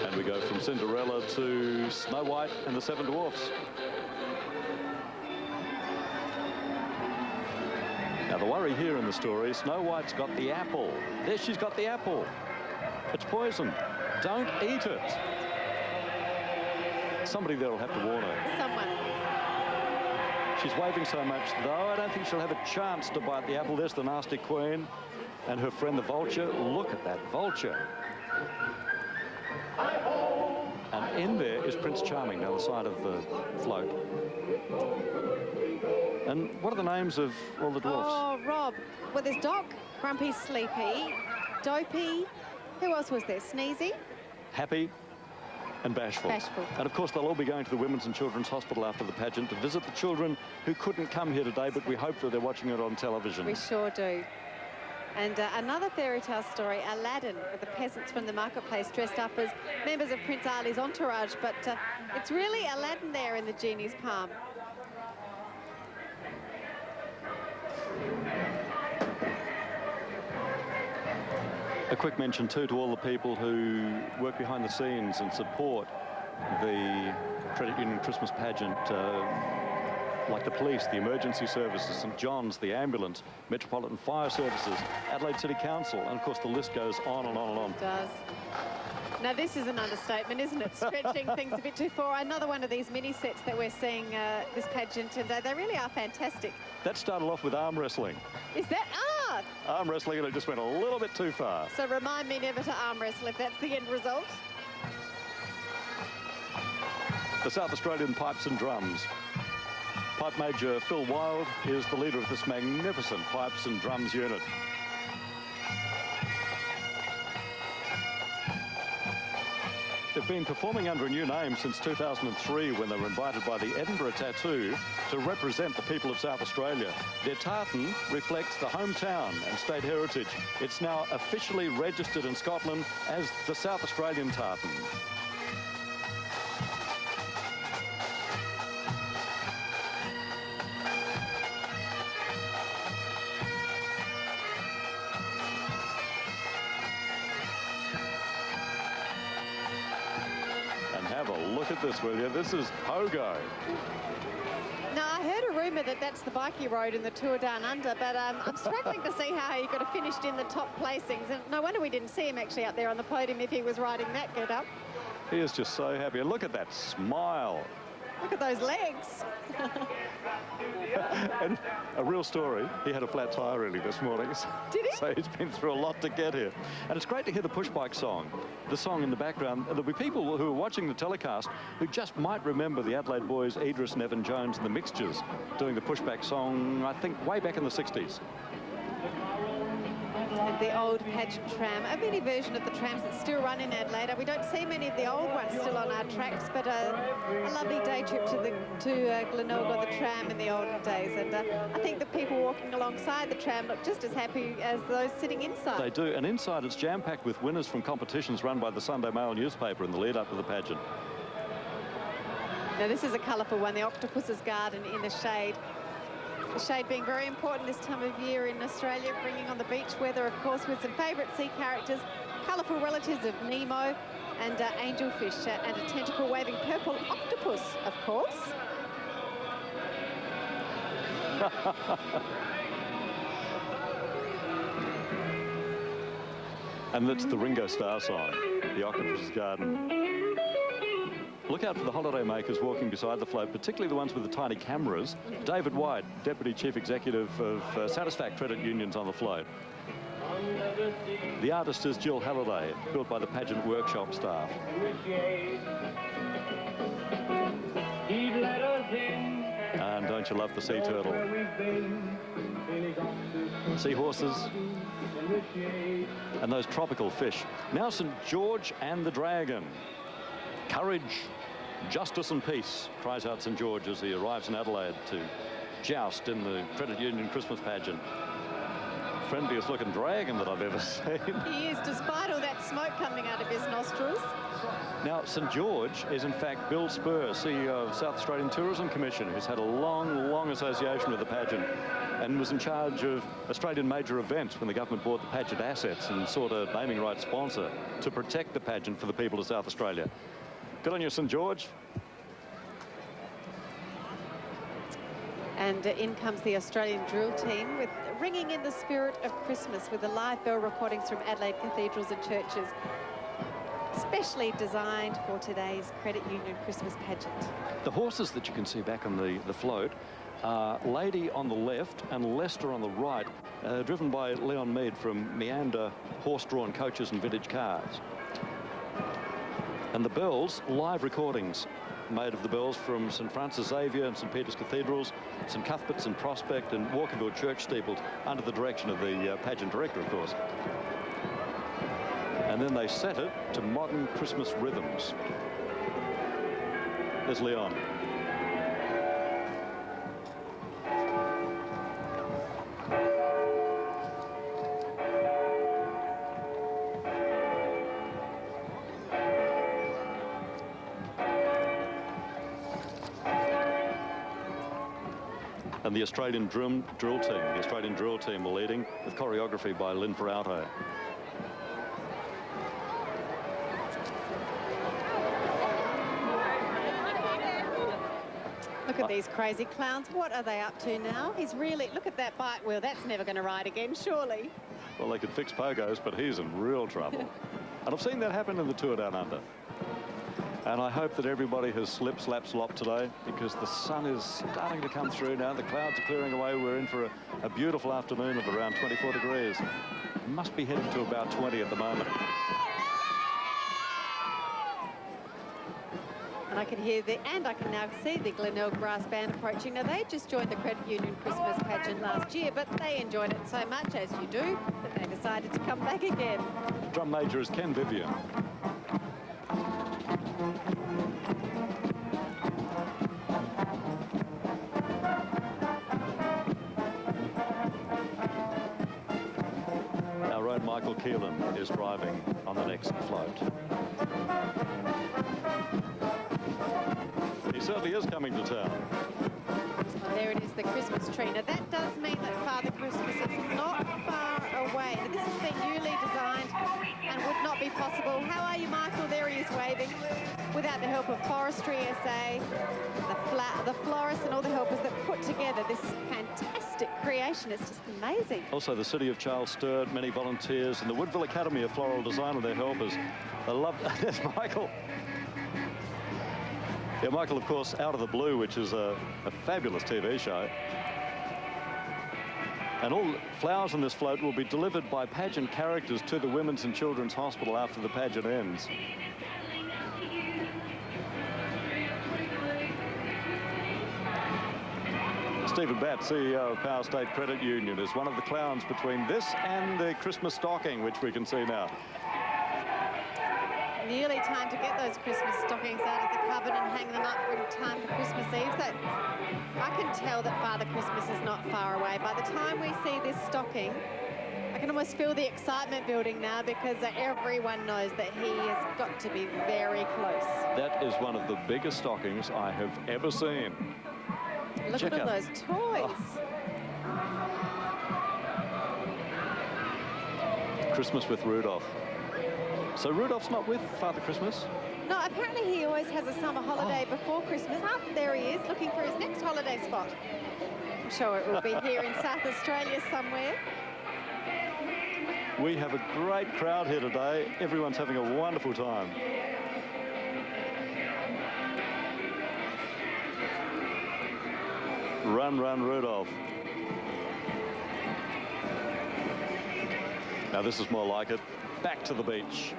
And we go from Cinderella to Snow White and the Seven Dwarfs. Now, the worry here in the story, Snow White's got the apple. There she's got the apple. It's poison. Don't eat it. Somebody there will have to warn her. Someone. She's waving so much, though, I don't think she'll have a chance to bite the apple. There's the nasty queen and her friend, the vulture. Look at that vulture. And in there is Prince Charming down the side of the float. And what are the names of all the dwarfs? Oh, Rob. Well, there's Doc, Grumpy, Sleepy, Dopey. Who else was there? Sneezy? Happy and Bashful. Bashful. And of course, they'll all be going to the Women's and Children's Hospital after the pageant to visit the children who couldn't come here today, but we hope that they're watching it on television. We sure do. And another fairy tale story, Aladdin, with the peasants from the marketplace dressed up as members of Prince Ali's entourage, but it's really Aladdin there in the genie's palm. A quick mention too to all the people who work behind the scenes and support the Credit Union Christmas pageant, like the police, the emergency services, St John's, the ambulance, Metropolitan Fire Services, Adelaide City Council, and of course the list goes on and on and on. It does. Now this is an understatement, isn't it? Stretching things a bit too far. Another one of these mini sets that we're seeing this pageant, and they really are fantastic. That started off with arm wrestling. Is that Arm wrestling, and it just went a little bit too far. So remind me never to arm wrestle if that's the end result. The South Australian Pipes and Drums. Pipe Major Phil Wild is the leader of this magnificent Pipes and Drums unit. They've been performing under a new name since 2003 when they were invited by the Edinburgh Tattoo to represent the people of South Australia. Their tartan reflects the hometown and state heritage. It's now officially registered in Scotland as the South Australian tartan. Look at this, will you? This is Pogo. Now, I heard a rumour that that's the bike he rode in the Tour Down Under, but I'm struggling to see how he could have finished in the top placings. And no wonder we didn't see him actually up there on the podium if he was riding that get up. He is just so happy. And look at that smile. Look at those legs. And a real story, he had a flat tyre really this morning. Did he? So he's been through a lot to get here. And it's great to hear the push bike song, the song in the background. There'll be people who are watching the telecast who just might remember the Adelaide boys, Idris and Evan Jones and the Mixtures, doing the pushback song, I think, way back in the 60s. The old pageant tram, a mini version of the trams that still run in Adelaide. We don't see many of the old ones still on our tracks, but a lovely day trip to Glenelg on the tram in the olden days. And I think the people walking alongside the tram look just as happy as those sitting inside. They do, and inside it's jam-packed with winners from competitions run by the Sunday Mail newspaper in the lead-up to the pageant. Now this is a colourful one, the Octopus's Garden in the shade. The shade being very important this time of year in Australia, bringing on the beach weather, of course, with some favourite sea characters, colourful relatives of Nemo and angelfish and a tentacle-waving purple octopus, of course. And that's the Ringo Starr song, The Octopus's Garden. Look out for the holidaymakers walking beside the float, particularly the ones with the tiny cameras. David White, Deputy Chief Executive of Satisfac Credit Unions on the float. The artist is Jill Halliday, built by the pageant workshop staff. And don't you love the sea turtle? Seahorses. And those tropical fish. Now St George and the Dragon. Courage, justice and peace, cries out St George as he arrives in Adelaide to joust in the Credit Union Christmas pageant. Friendliest looking dragon that I've ever seen. He is, despite all that smoke coming out of his nostrils. Now, St George is in fact Bill Spur, CEO of South Australian Tourism Commission, who's had a long, long association with the pageant and was in charge of Australian major events when the government bought the pageant assets and sought a naming rights sponsor to protect the pageant for the people of South Australia. Good on you, St George. And in comes the Australian drill team with ringing in the spirit of Christmas with the live bell recordings from Adelaide cathedrals and churches, specially designed for today's Credit Union Christmas pageant. The horses that you can see back on the float are Lady on the left and Leicester on the right, driven by Leon Mead from Meander horse-drawn coaches and vintage cars. And the bells, live recordings made of the bells from St Francis Xavier and St Peter's Cathedrals, St Cuthbert's and Prospect and Walkerville Church steeples under the direction of the pageant director, of course. And then they set it to modern Christmas rhythms. There's Leon. And the Australian drill team are leading with choreography by Lynn Peralta. Look at these crazy clowns. What are they up to now? He's really, look at that bike wheel. That's never going to ride again, surely. Well, they could fix Pogos, but he's in real trouble. And I've seen that happen in the Tour Down Under. And I hope that everybody has slip, slap, slop today, because the sun is starting to come through now. The clouds are clearing away. We're in for a beautiful afternoon of around 24 degrees. Must be heading to about 20 at the moment. And I can hear and I can now see the Glenelg Brass Band approaching. Now, they just joined the Credit Union Christmas pageant last year, but they enjoyed it so much, as you do, that they decided to come back again. Drum major is Ken Vivian. Our own Michael Keelan is driving on the next float. He certainly is coming to town. Well, there it is, the Christmas tree. Now, that does mean that Father Christmas is not far away. Now, this has been newly designed and would not be possible. How are you, Michael? There he is waving. Without the help of Forestry SA, the florists and all the helpers that put together this fantastic creation. It's just amazing. Also, the City of Charles Sturt, many volunteers, and the Woodville Academy of Floral Design and their helpers. I love there's Michael. Yeah, Michael, of course, Out of the Blue, which is a fabulous TV show. And all flowers in this float will be delivered by pageant characters to the Women's and Children's Hospital after the pageant ends. Stephen Batt, CEO of Power State Credit Union, is one of the clowns between this and the Christmas stocking, which we can see now. Nearly time to get those Christmas stockings out of the cupboard and hang them up in time for Christmas Eve. So I can tell that Father Christmas is not far away. By the time we see this stocking, I can almost feel the excitement building now, because everyone knows that he has got to be very close. That is one of the biggest stockings I have ever seen. Look at all those toys. Oh. Christmas with Rudolph. So Rudolph's not with Father Christmas? No, apparently he always has a summer holiday before Christmas. Oh, there he is, looking for his next holiday spot. I'm sure it will be here in South Australia somewhere. We have a great crowd here today. Everyone's having a wonderful time. Run, run, Rudolph. Now this is more like it. Back to the beach.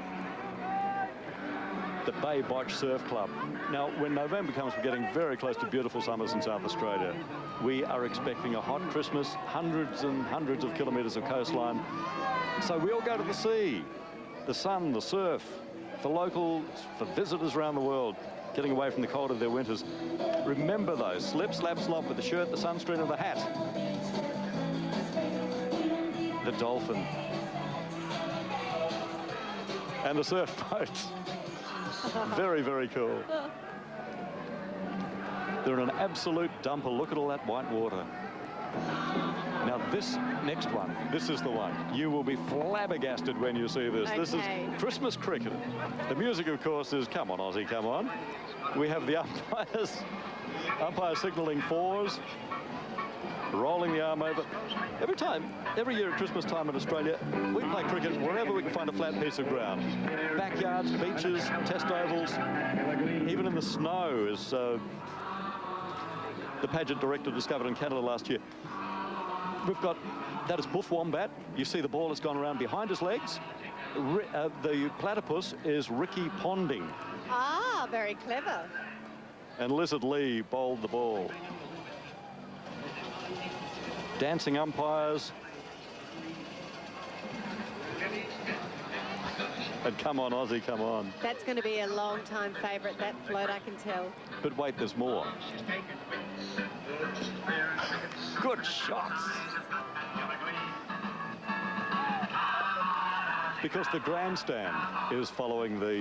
The Bay Botch Surf Club. Now, when November comes, we're getting very close to beautiful summers in South Australia. We are expecting a hot Christmas, hundreds and hundreds of kilometres of coastline. So we all go to the sea, the sun, the surf, for locals, for visitors around the world, getting away from the cold of their winters. Remember those, slip, slap, slop with the shirt, the sunscreen and the hat. The dolphin. And the surf boats. Very, very cool. They're an absolute dumper. Look at all that white water. Now, this next one, this is the one. You will be flabbergasted when you see this. This is Christmas cricket. The music, of course, is Come On, Aussie, Come On. We have the umpires signalling fours, rolling the arm over. Every year at Christmas time in Australia, we play cricket wherever we can find a flat piece of ground. Backyards, beaches, test ovals, even in the snow, as the pageant director discovered in Canada last year. We've got, that is Buff Wombat. You see the ball has gone around behind his legs. The platypus is Ricky Ponding. Ah, very clever. And Lizard Lee bowled the ball. Dancing umpires. And Come On, Aussie, Come On. That's going to be a long-time favourite, that float, I can tell. But wait, there's more. Good shots. Because the grandstand is following the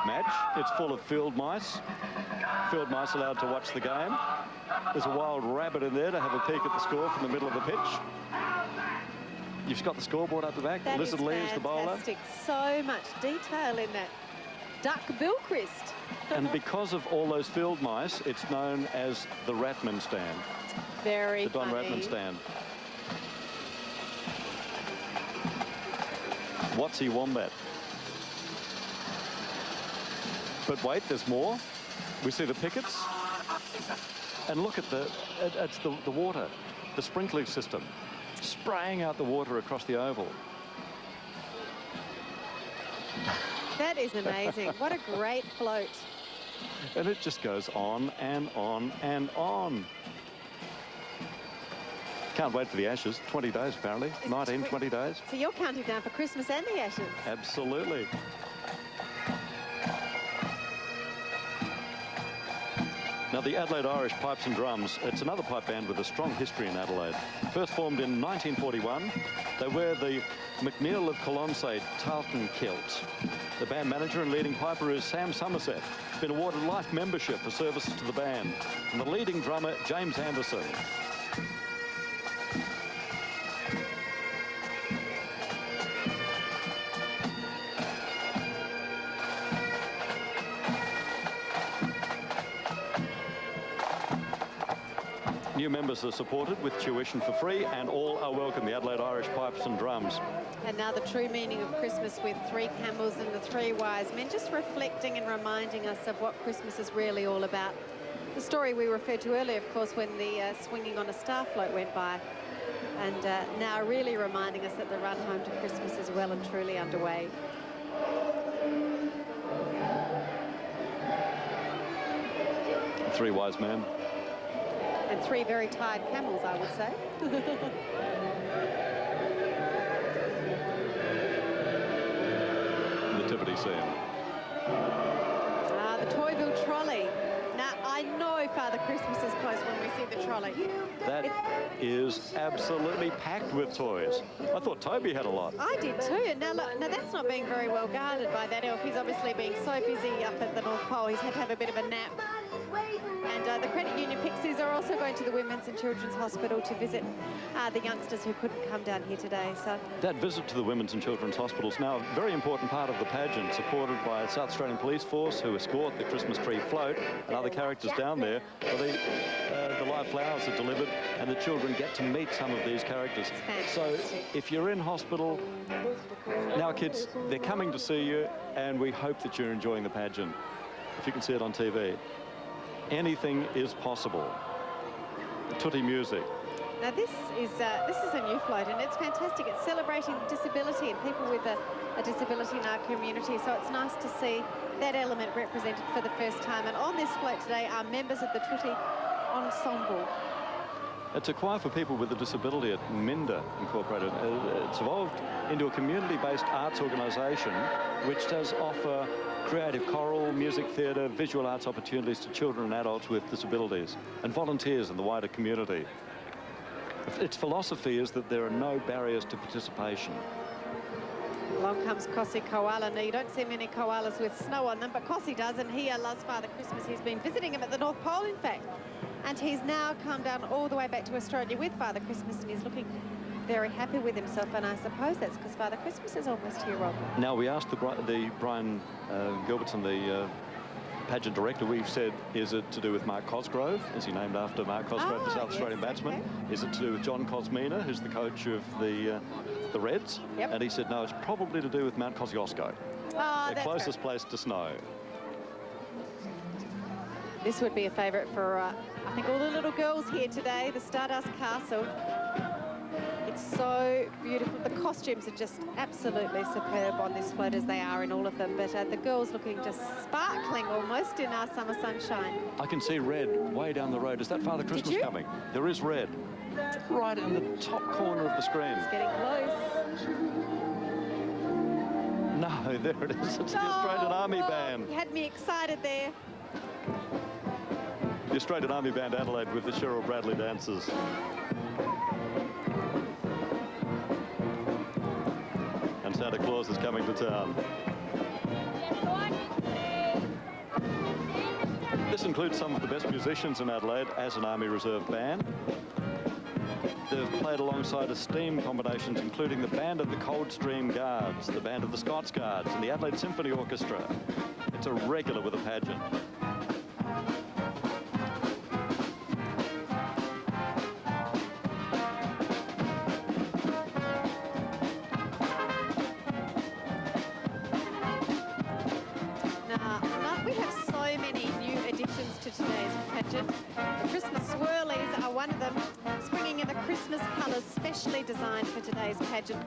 match. It's full of field mice. Field mice allowed to watch the game. There's a wild rabbit in there to have a peek at the score from the middle of the pitch. You've got the scoreboard up the back. That Lizard Lee is the bowler. So much detail in that duck billcrest. And because of all those field mice, it's known as the Ratman stand. Very The Don funny. Ratman stand. Watsy Wombat. But wait, there's more. We see the pickets. And look at it's the water, the sprinkling system, spraying out the water across the oval. That is amazing. What a great float. And it just goes on and on and on. Can't wait for the Ashes. 20 days, apparently. 20 days. So you're counting down for Christmas and the Ashes. Absolutely. Now, the Adelaide Irish Pipes and Drums, it's another pipe band with a strong history in Adelaide. First formed in 1941, they wear the McNeil of Colonsay tartan kilt. The band manager and leading piper is Sam Somerset, been awarded life membership for services to the band. And the leading drummer, James Anderson. New members are supported with tuition for free, and all are welcome, the Adelaide Irish Pipes and Drums. And now the true meaning of Christmas with 3 camels and the 3 wise men, just reflecting and reminding us of what Christmas is really all about. The story we referred to earlier, of course, when the Swinging on a Star float went by, and now really reminding us that the run home to Christmas is well and truly underway. Three wise men. And 3 very tired camels, I would say. Nativity scene. The Toyville trolley. Now, I know Father Christmas is close when we see the trolley. That is absolutely packed with toys. I thought Toby had a lot. I did too. Now, look, now that's not being very well guarded by that elf. He's obviously being so busy up at the North Pole. He's had to have a bit of a nap. And the Credit Union Pixies are also going to the Women's and Children's Hospital to visit the youngsters who couldn't come down here today. So that visit to the Women's and Children's Hospital is now a very important part of the pageant, supported by the South Australian Police Force, who escort the Christmas tree float and other characters down there. The live flowers are delivered, and the children get to meet some of these characters. So if you're in hospital, now kids, they're coming to see you, and we hope that you're enjoying the pageant. If you can see it on TV. Anything is possible. Tutti music. now this is a new float, and it's fantastic. It's celebrating disability and people with a disability in our community. So it's nice to see that element represented for the first time. And on this float today are members of the Tutti Ensemble. It's a choir for people with a disability at Minda Incorporated. It's evolved into a community-based arts organisation which does offer creative choral, music theatre, visual arts opportunities to children and adults with disabilities and volunteers in the wider community. Its philosophy is that there are no barriers to participation. Along comes Kossi Koala. Now, you don't see many koalas with snow on them, but Kossi does, and he loves Father Christmas. He's been visiting him at the North Pole, in fact. And he's now come down all the way back to Australia with Father Christmas, and he's looking very happy with himself, and I suppose that's because Father Christmas is almost here, Rob. Now, we asked the Brian Gilbertson, the pageant director, we've said, is it to do with Mark Cosgrove? Is he named after Mark Cosgrove, the South Australian batsman? Okay. Is it to do with John Cosmina, who's the coach of the Reds? Yep. And he said, no, it's probably to do with Mount Kosciuszko, the closest place to snow. This would be a favourite for, I think, all the little girls here today, the Stardust Castle. It's so beautiful. The costumes are just absolutely superb on this float, as they are in all of them. But the girls looking just sparkling almost in our summer sunshine. I can see red way down the road. Is that Father Christmas coming? There is red. Right in the top corner of the screen. It's getting close. No, there it is. It's the Australian Army Band. You had me excited there. The Australian Army Band Adelaide with the Cheryl Bradley dancers. And Santa Claus is coming to town. This includes some of the best musicians in Adelaide as an Army Reserve band. They've played alongside esteemed combinations, including the Band of the Coldstream Guards, the Band of the Scots Guards, and the Adelaide Symphony Orchestra. It's a regular with a pageant. The Christmas Swirlies are one of them, springing in the Christmas colours specially designed for today's pageant.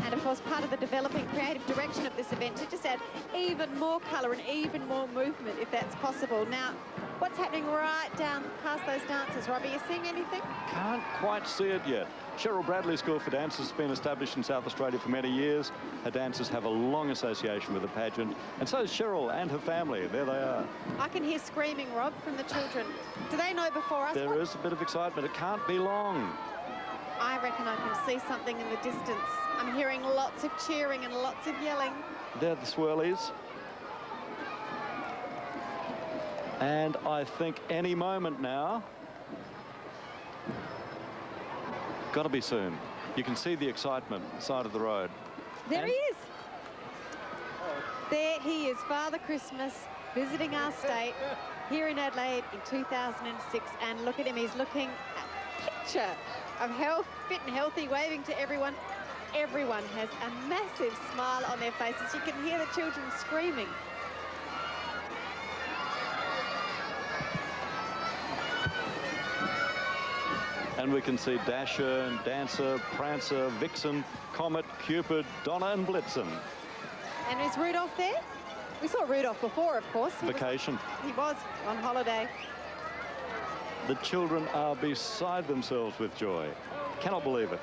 And of course, part of the developing creative direction of this event to just add even more colour and even more movement, if that's possible. Now, what's happening right down past those dancers, Robbie? Are you seeing anything? Can't quite see it yet. Cheryl Bradley's School for Dancers has been established in South Australia for many years. Her dancers have a long association with the pageant, and so is Cheryl and her family. There they are. I can hear screaming, Rob, from the children. Do they know before us? There is a bit of excitement. It can't be long. I reckon I can see something in the distance. I'm hearing lots of cheering and lots of yelling. They're the Swirlies. And I think any moment now, got to be soon. You can see the excitement on the side of the road. There he is. There he is, Father Christmas, visiting our state here in Adelaide in 2006. And look at him, he's looking at a picture of health, fit and healthy, waving to everyone. Everyone has a massive smile on their faces. You can hear the children screaming. And we can see Dasher and Dancer, Prancer, Vixen, Comet, Cupid, Donna and Blitzen. And is Rudolph there? We saw Rudolph before, of course. Vacation. He was on holiday. The children are beside themselves with joy. Cannot believe it.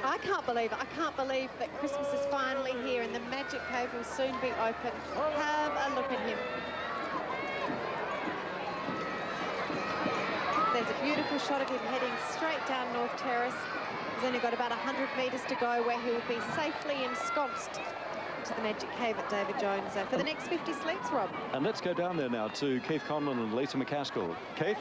I can't believe it. I can't believe that Christmas is finally here and the Magic Cave will soon be open. Have a look at him. There's a beautiful shot of him heading straight down North Terrace. He's only got about 100 metres to go where he will be safely ensconced to the Magic Cave at David Jones for the next 50 sleeps, Rob. And let's go down there now to Keith Conlon and Lisa McCaskill. Keith?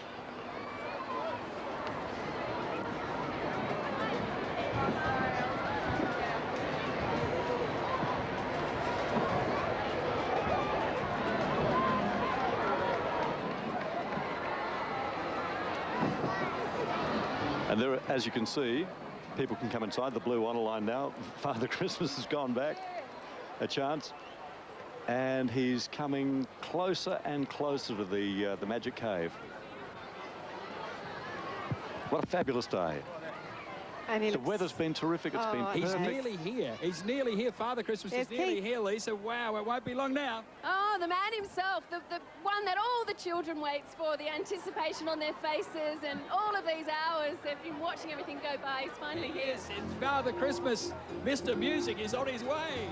And there, as you can see, people can come inside the blue honor line now. Father Christmas has gone back a chance, and he's coming closer and closer to the Magic Cave. What a fabulous day. And the weather's been terrific. It's been perfect. He's nearly here. He's nearly here. Father Christmas is nearly here, Lisa. Wow, it won't be long now. Oh, the man himself, the one that all the children waits for, the anticipation on their faces, and all of these hours they've been watching everything go by. He's finally here. Yes, it's Father Christmas. Mr. Music is on his way.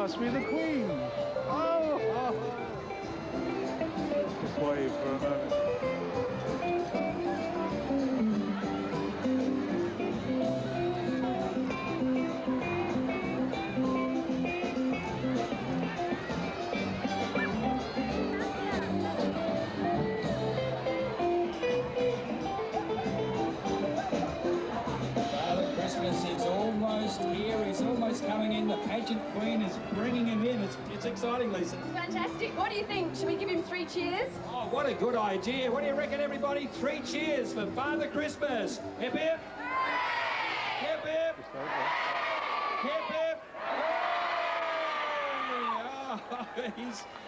must be the Queen. Oh, oh. Just wave for a moment. Coming in, the Pageant Queen is bringing him in. It's exciting, Lisa. Fantastic. What do you think? Should we give him 3 cheers? Oh, what a good idea. What do you reckon, everybody? 3 cheers for Father Christmas. Hip, hip. Hip, hip. Hip, hip.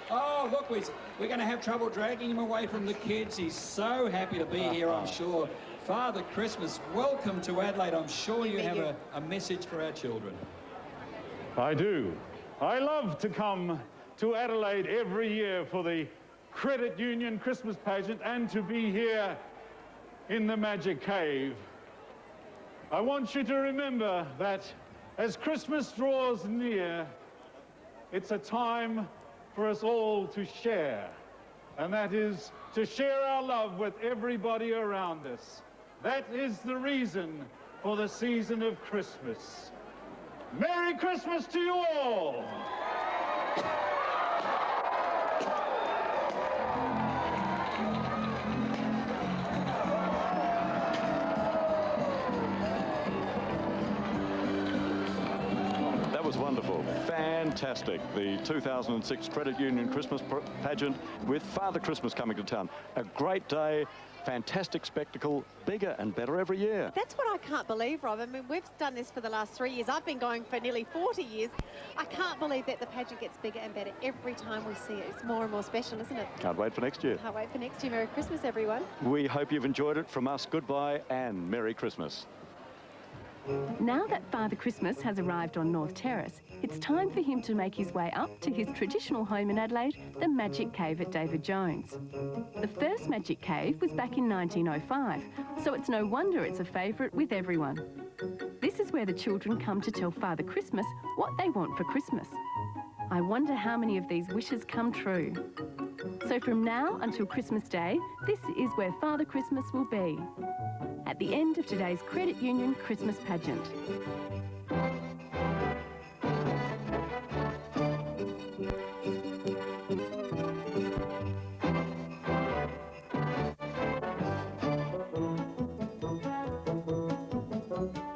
Oh, look, we're going to have trouble dragging him away from the kids. He's so happy to be here, I'm sure. Father Christmas, welcome to Adelaide. I'm sure you have a message for our children. I do. I love to come to Adelaide every year for the Credit Union Christmas pageant and to be here in the Magic Cave. I want you to remember that as Christmas draws near, it's a time for us all to share, and that is to share our love with everybody around us. That is the reason for the season of Christmas. Merry Christmas to you all! That was wonderful. Fantastic. The 2006 Credit Union Christmas pageant with Father Christmas coming to town. A great day. Fantastic spectacle, bigger and better every year. That's what I can't believe, Rob. I mean, we've done this for the last 3 years. I've been going for nearly 40 years. I can't believe that the pageant gets bigger and better every time we see it. It's more and more special, isn't it? Can't wait for next year. Can't wait for next year. Merry Christmas, everyone. We hope you've enjoyed it. From us, goodbye and Merry Christmas. Now that Father Christmas has arrived on North Terrace, it's time for him to make his way up to his traditional home in Adelaide, the Magic Cave at David Jones. The first Magic Cave was back in 1905, so it's no wonder it's a favourite with everyone. This is where the children come to tell Father Christmas what they want for Christmas. I wonder how many of these wishes come true. So from now until Christmas Day, this is where Father Christmas will be, at the end of today's Credit Union Christmas pageant.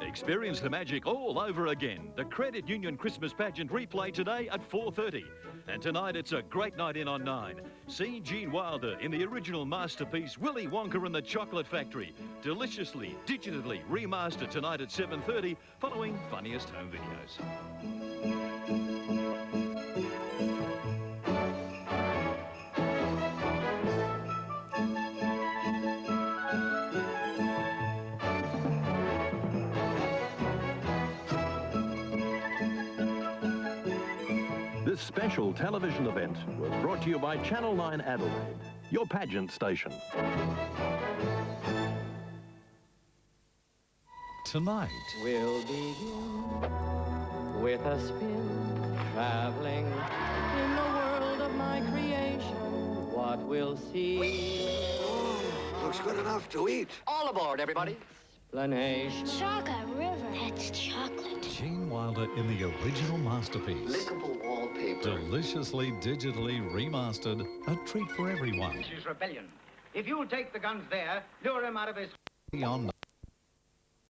Experience the magic all over again. The Credit Union Christmas pageant replay today at 4:30. And tonight it's a great night in on 9. See Gene Wilder in the original masterpiece Willy Wonka and the Chocolate Factory. Deliciously, digitally remastered tonight at 7:30 following Funniest Home Videos. This special television event was brought to you by Channel 9 Adelaide, your pageant station. Tonight, we'll begin with a spin, traveling in the world of my creation. What we'll see. Looks good enough to eat. All aboard, everybody. Explanation. Chocolate River. That's chocolate. Gene Wilder in the original masterpiece. Lickable wallpaper. Deliciously, digitally remastered. A treat for everyone. This is rebellion. If you'll take the guns there, lure him out of his... On